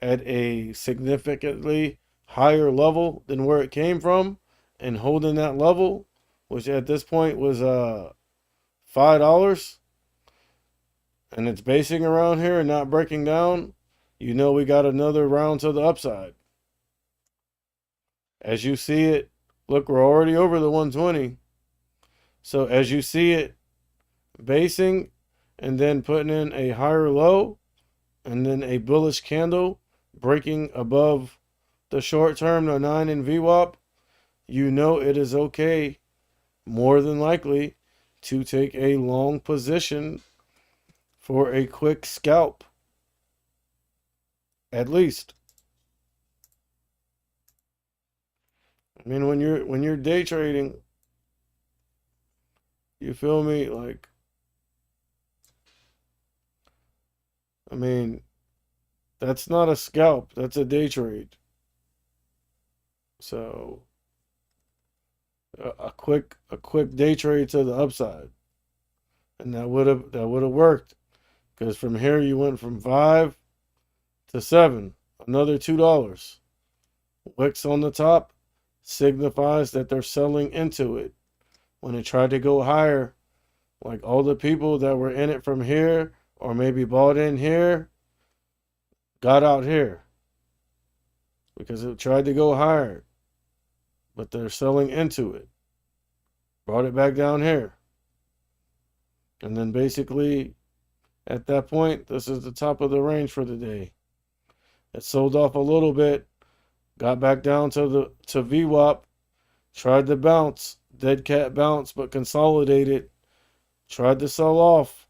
at a significantly higher level than where it came from and holding that level, which at this point was $5, and it's basing around here and not breaking down, you know we got another round to the upside. As you see it, look, we're already over the 120. So as you see it basing and then putting in a higher low and then a bullish candle breaking above the short term, the 9 in VWAP, you know it is okay, more than likely, to take a long position for a quick scalp. At least. I mean, when you're day trading, you feel me? Like, I mean, that's not a scalp, that's a day trade. So a quick day trade to the upside. And that would have worked. Because from here you went from 5 to 7, another $2. Wicks on the top signifies that they're selling into it. When it tried to go higher, like all the people that were in it from here or maybe bought in here got out here because it tried to go higher, but they're selling into it. Brought it back down here. And then basically at that point, this is the top of the range for the day. It sold off a little bit, got back down to VWAP, tried to bounce, dead cat bounce, but consolidated, tried to sell off.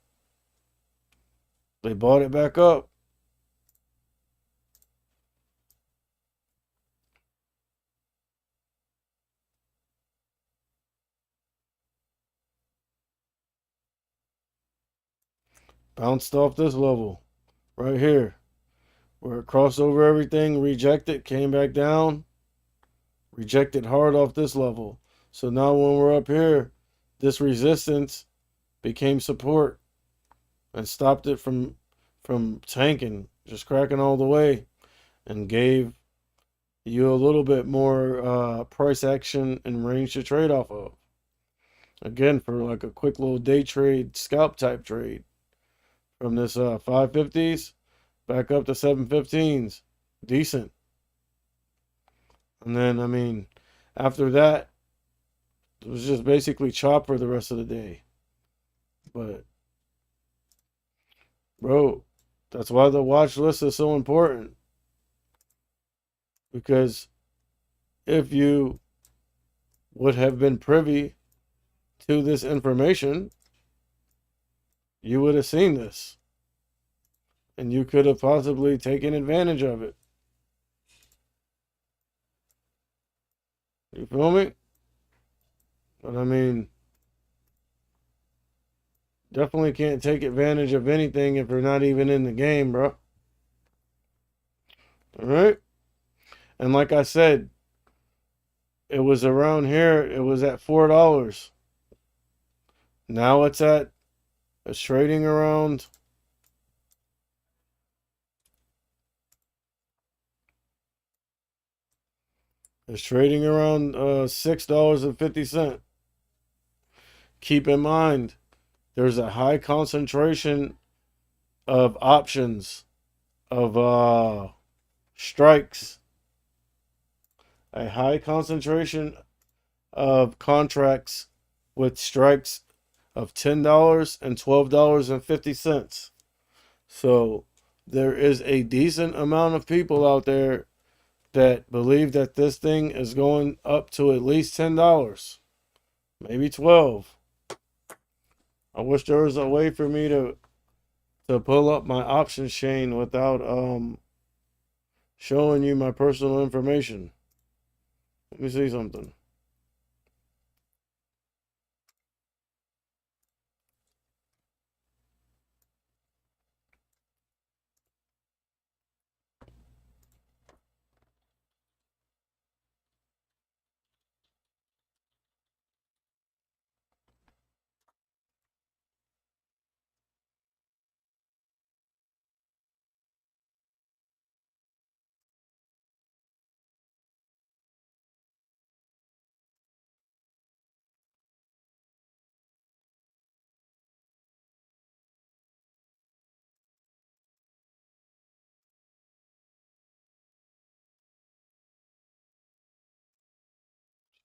They bought it back up. Bounced off this level right here, where it crossed over everything, rejected, came back down, rejected hard off this level. So now when we're up here, this resistance became support and stopped it from tanking, just cracking all the way, and gave you a little bit more price action and range to trade off of. Again, for like a quick little day trade, scalp type trade, from this 550s back up to 715s. Decent. And then, I mean, after that, it was just basically chop for the rest of the day. But, bro, that's why the watch list is so important. Because if you would have been privy to this information, you would have seen this. And you could have possibly taken advantage of it. You feel me? But I mean, definitely can't take advantage of anything if you're not even in the game, bro. All right? And like I said, it was around here, it was at $4. Now it's trading around It's trading around $6.50. Keep in mind, there's a high concentration of options, of strikes, a high concentration of contracts with strikes of $10 and $12.50. So there is a decent amount of people out there that believe that this thing is going up to at least $10, maybe 12. I wish there was a way for me to pull up my options chain without showing you my personal information. Let me see something.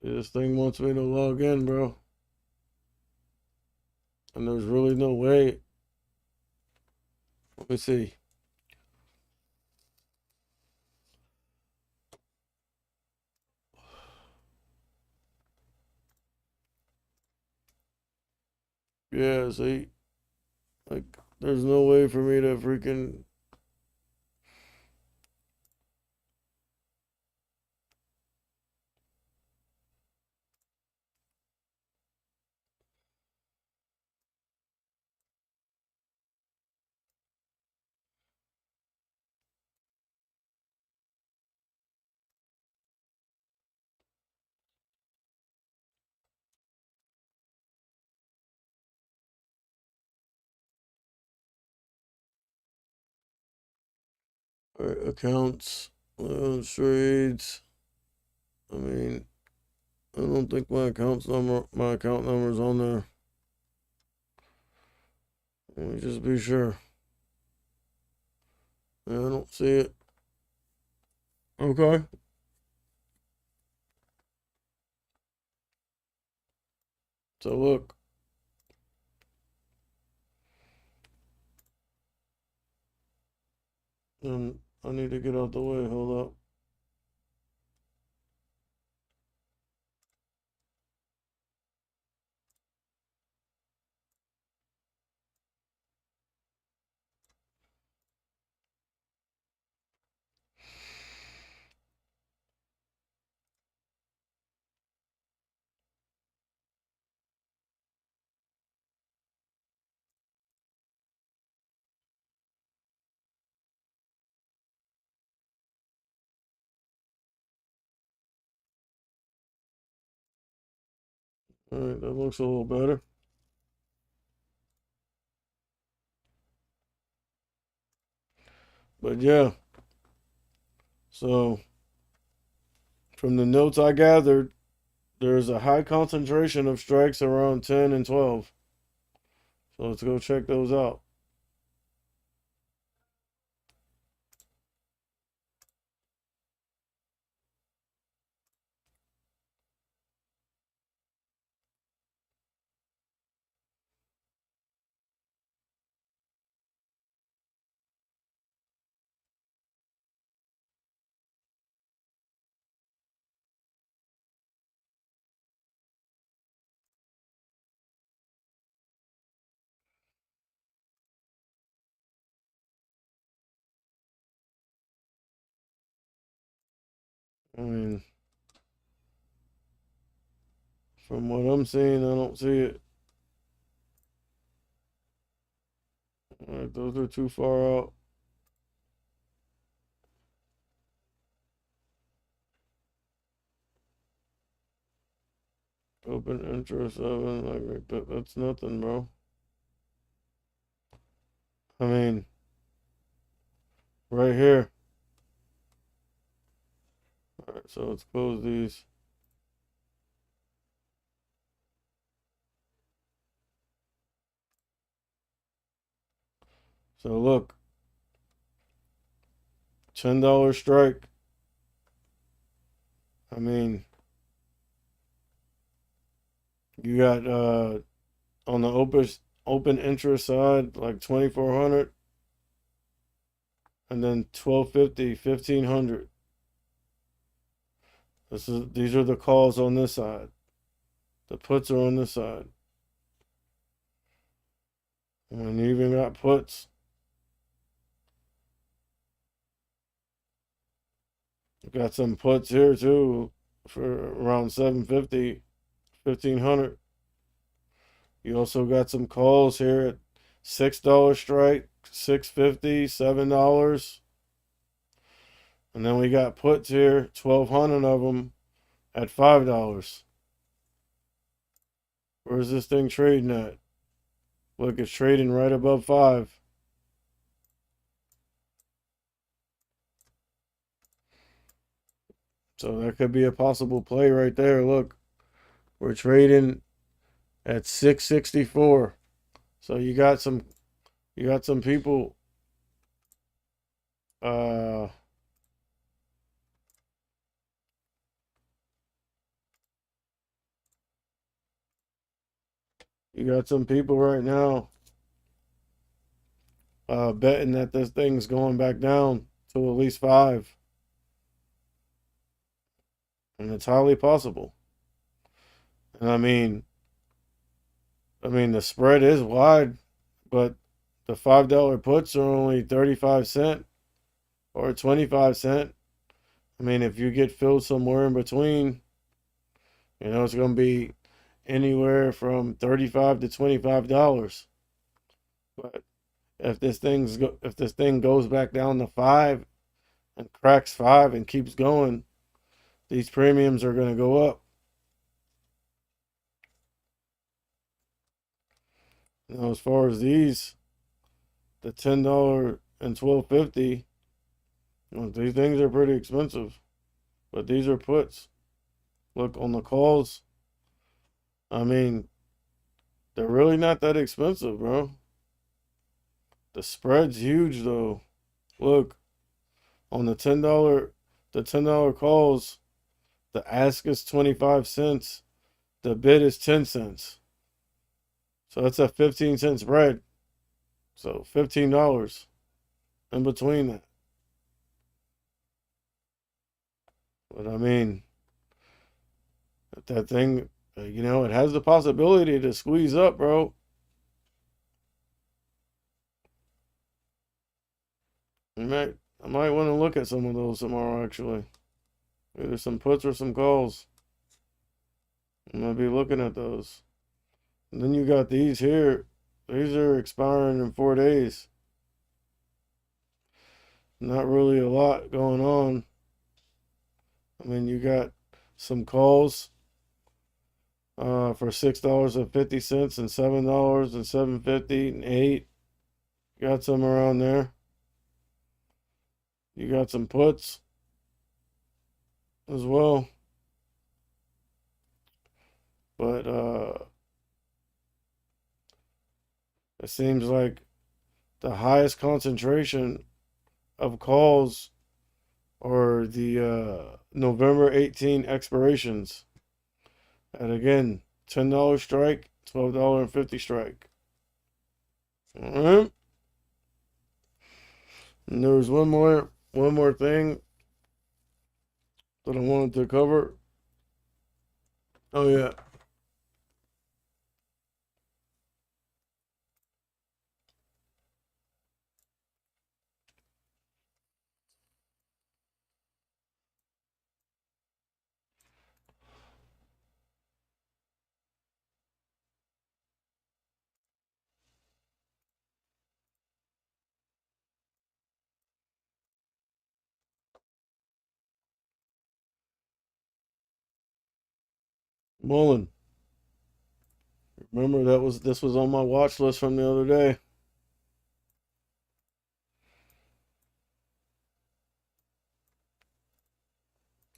This thing wants me to log in, bro. And there's really no way. Let me see. Yeah, see? Like, there's no way for me to freaking. Alright, accounts, trades. I mean, I don't think my account number's on there. Let me just be sure. Yeah, I don't see it. Okay. So look. I need to get out the way. Hold up. Alright, that looks a little better. But yeah. So from the notes I gathered, there's a high concentration of strikes around 10 and 12. So let's go check those out. I mean, from what I'm seeing, I don't see it. Alright, those are too far out. Open interest 7, like that's nothing, bro. I mean, right here. All right, so let's close these. So look, $10 strike. I mean, you got on the open interest side like 2,400, and then 1,250, 1,500. These are the calls on this side. The puts are on this side. And you even got puts. You got some puts here too for around 750, 1,500. You also got some calls here at $6 strike, 650, $7. And then we got puts here, 1,200 of them at $5. Where's this thing trading at? Look, it's trading right above 5. So that could be a possible play right there. Look, we're trading at 664. So you got some people uh you got some people right now betting that this thing's going back down to at least 5. And it's highly possible. And I mean the spread is wide, but the $5 puts are only 35 cents or 25 cents. I mean, if you get filled somewhere in between, it's going to be anywhere from $35 to $25. But if this thing goes back down to 5 and cracks 5 and keeps going, these premiums are going to go up. As far as these, the $10 and $12.50, these things are pretty expensive, but these are puts. Look on the calls. I mean, they're really not that expensive, bro. The spread's huge though. Look, on the $10 calls, the ask is 25 cents, the bid is 10 cents. So that's a 15-cent spread. So $15 in between that. But I mean, that thing, it has the possibility to squeeze up, bro. I might want to look at some of those tomorrow, actually. Either some puts or some calls. I'm gonna be looking at those. And then you got these here. These are expiring in 4 days. Not really a lot going on. I mean, you got some calls for $6.50 and $7 and $7.50 and $8. Got some around there. You got some puts as well. But it seems like the highest concentration of calls are the November 18 expirations. And again, $10 strike, $12.50 strike. All right. And there was one more thing that I wanted to cover. Oh yeah. Mullen. Remember this was on my watch list from the other day.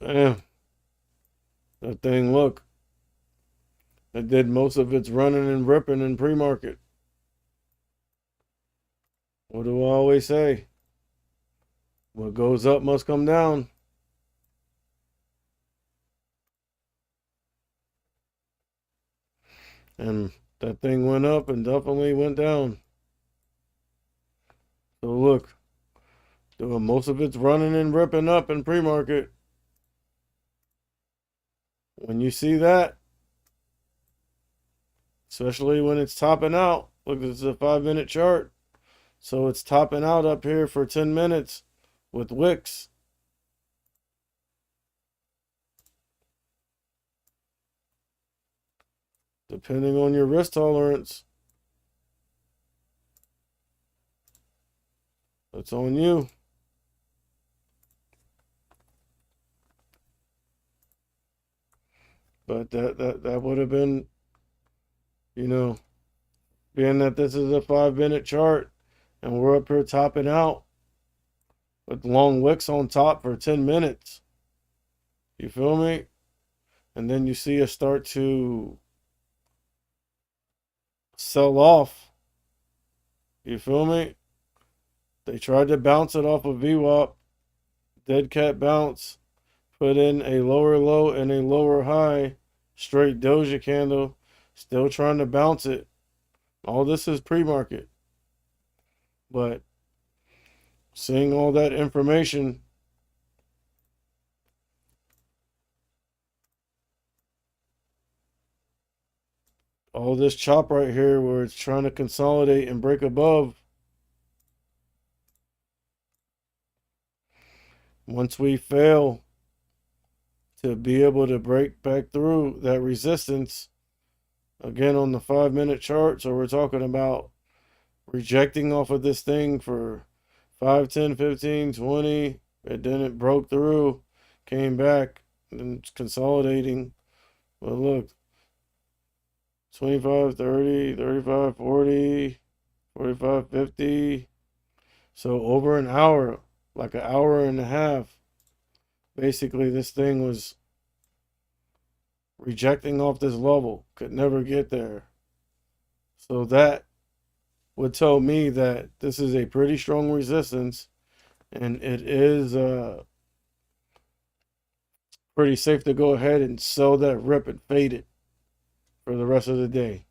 Damn, that thing, look, it did most of its running and ripping in pre-market. What do I always say? What goes up must come down. And that thing went up and definitely went down. So look, doing most of its running and ripping up in pre-market. When you see that, especially when it's topping out, look, this is a 5-minute chart. So it's topping out up here for 10 minutes with wicks. Depending on your risk tolerance, it's on you. But that would have been, being that this is a 5-minute chart and we're up here topping out with long wicks on top for 10 minutes. You feel me? And then you see us start to sell off. You feel me? They tried to bounce it off of VWAP. Dead cat bounce. Put in a lower low and a lower high. Straight doja candle. Still trying to bounce it. All this is pre-market. But seeing all that information, all this chop right here where it's trying to consolidate and break above. Once we fail to be able to break back through that resistance, again on the 5-minute chart, so we're talking about rejecting off of this thing for 5, 10, 15, 20, and then it broke through, came back, and it's consolidating. But look, 25, 30, 35, 40, 45, 50. So over an hour, like an hour and a half, basically this thing was rejecting off this level, could never get there. So that would tell me that this is a pretty strong resistance, and it is pretty safe to go ahead and sell that rip and fade it for the rest of the day.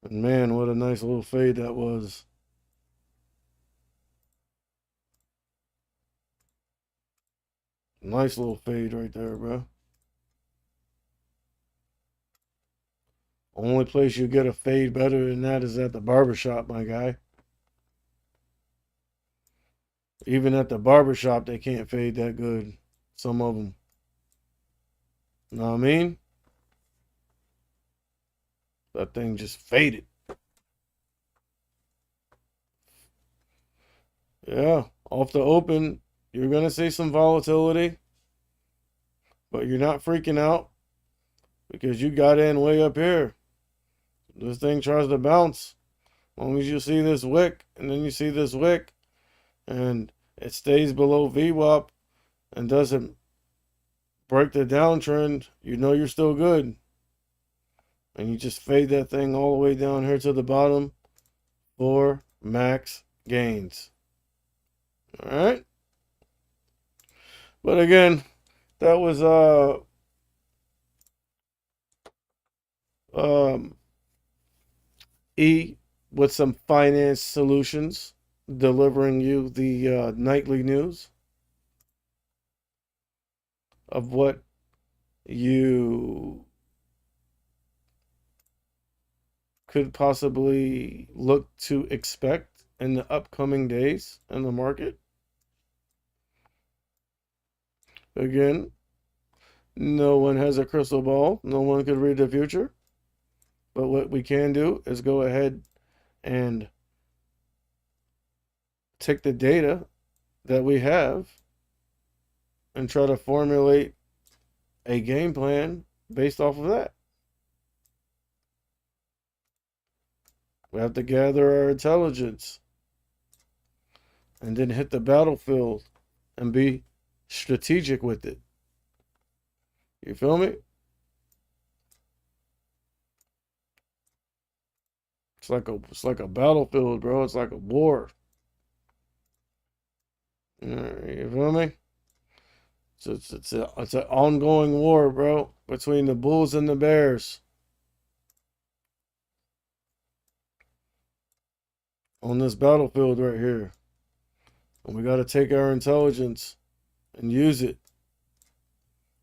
And man, what a nice little fade that was. Nice little fade right there, bro. Only place you get a fade better than that is at the barbershop, my guy. Even at the barbershop, they can't fade that good. Some of them. Know what I mean? That thing just faded. Yeah, off the open, you're going to see some volatility, but you're not freaking out because you got in way up here. This thing tries to bounce. As long as you see this wick, and then you see this wick, and it stays below VWAP and doesn't break the downtrend, you know you're still good. And you just fade that thing all the way down here to the bottom for max gains. All right. But again, that was um E with some finance solutions, delivering you the nightly news of what you could possibly look to expect in the upcoming days in the market. Again, no one has a crystal ball. No one could read the future. But what we can do is go ahead and take the data that we have and try to formulate a game plan based off of that. We have to gather our intelligence. and then hit the battlefield and be strategic with it. You feel me? It's like a battlefield, bro. It's like a war. You feel me? So it's an ongoing war, bro, between the Bulls and the Bears on this battlefield right here. And we got to take our intelligence and use it.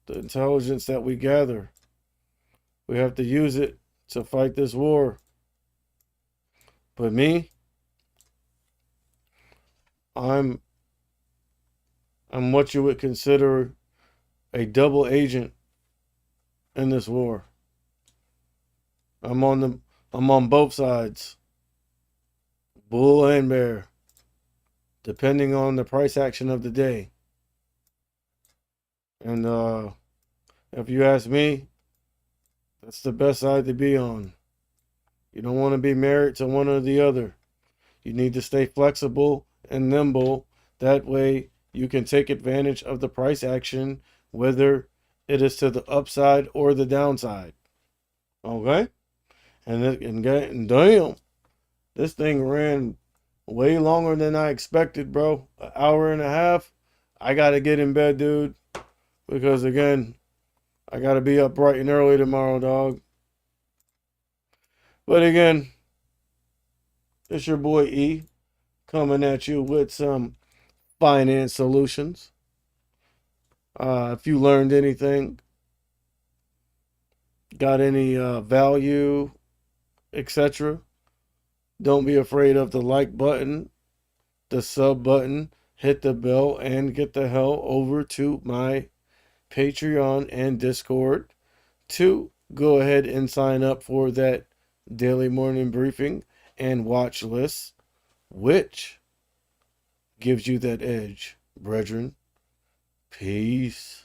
The intelligence that we gather. We have to use it to fight this war. But me, I'm what you would consider a double agent in this war. I'm on both sides, bull and bear, depending on the price action of the day. And if you ask me, that's the best side to be on. You don't want to be married to one or the other. You need to stay flexible and nimble. That way you can take advantage of the price action, whether it is to the upside or the downside. Okay? And damn, this thing ran way longer than I expected, bro. An hour and a half. I got to get in bed, dude. Because again, I got to be up bright and early tomorrow, dog. But again, it's your boy E coming at you with some finance solutions. If you learned anything, got any value, etc., don't be afraid of the like button, the sub button, hit the bell, and get the hell over to my Patreon and Discord to go ahead and sign up for that daily morning briefing and watch list, which gives you that edge, brethren. Peace.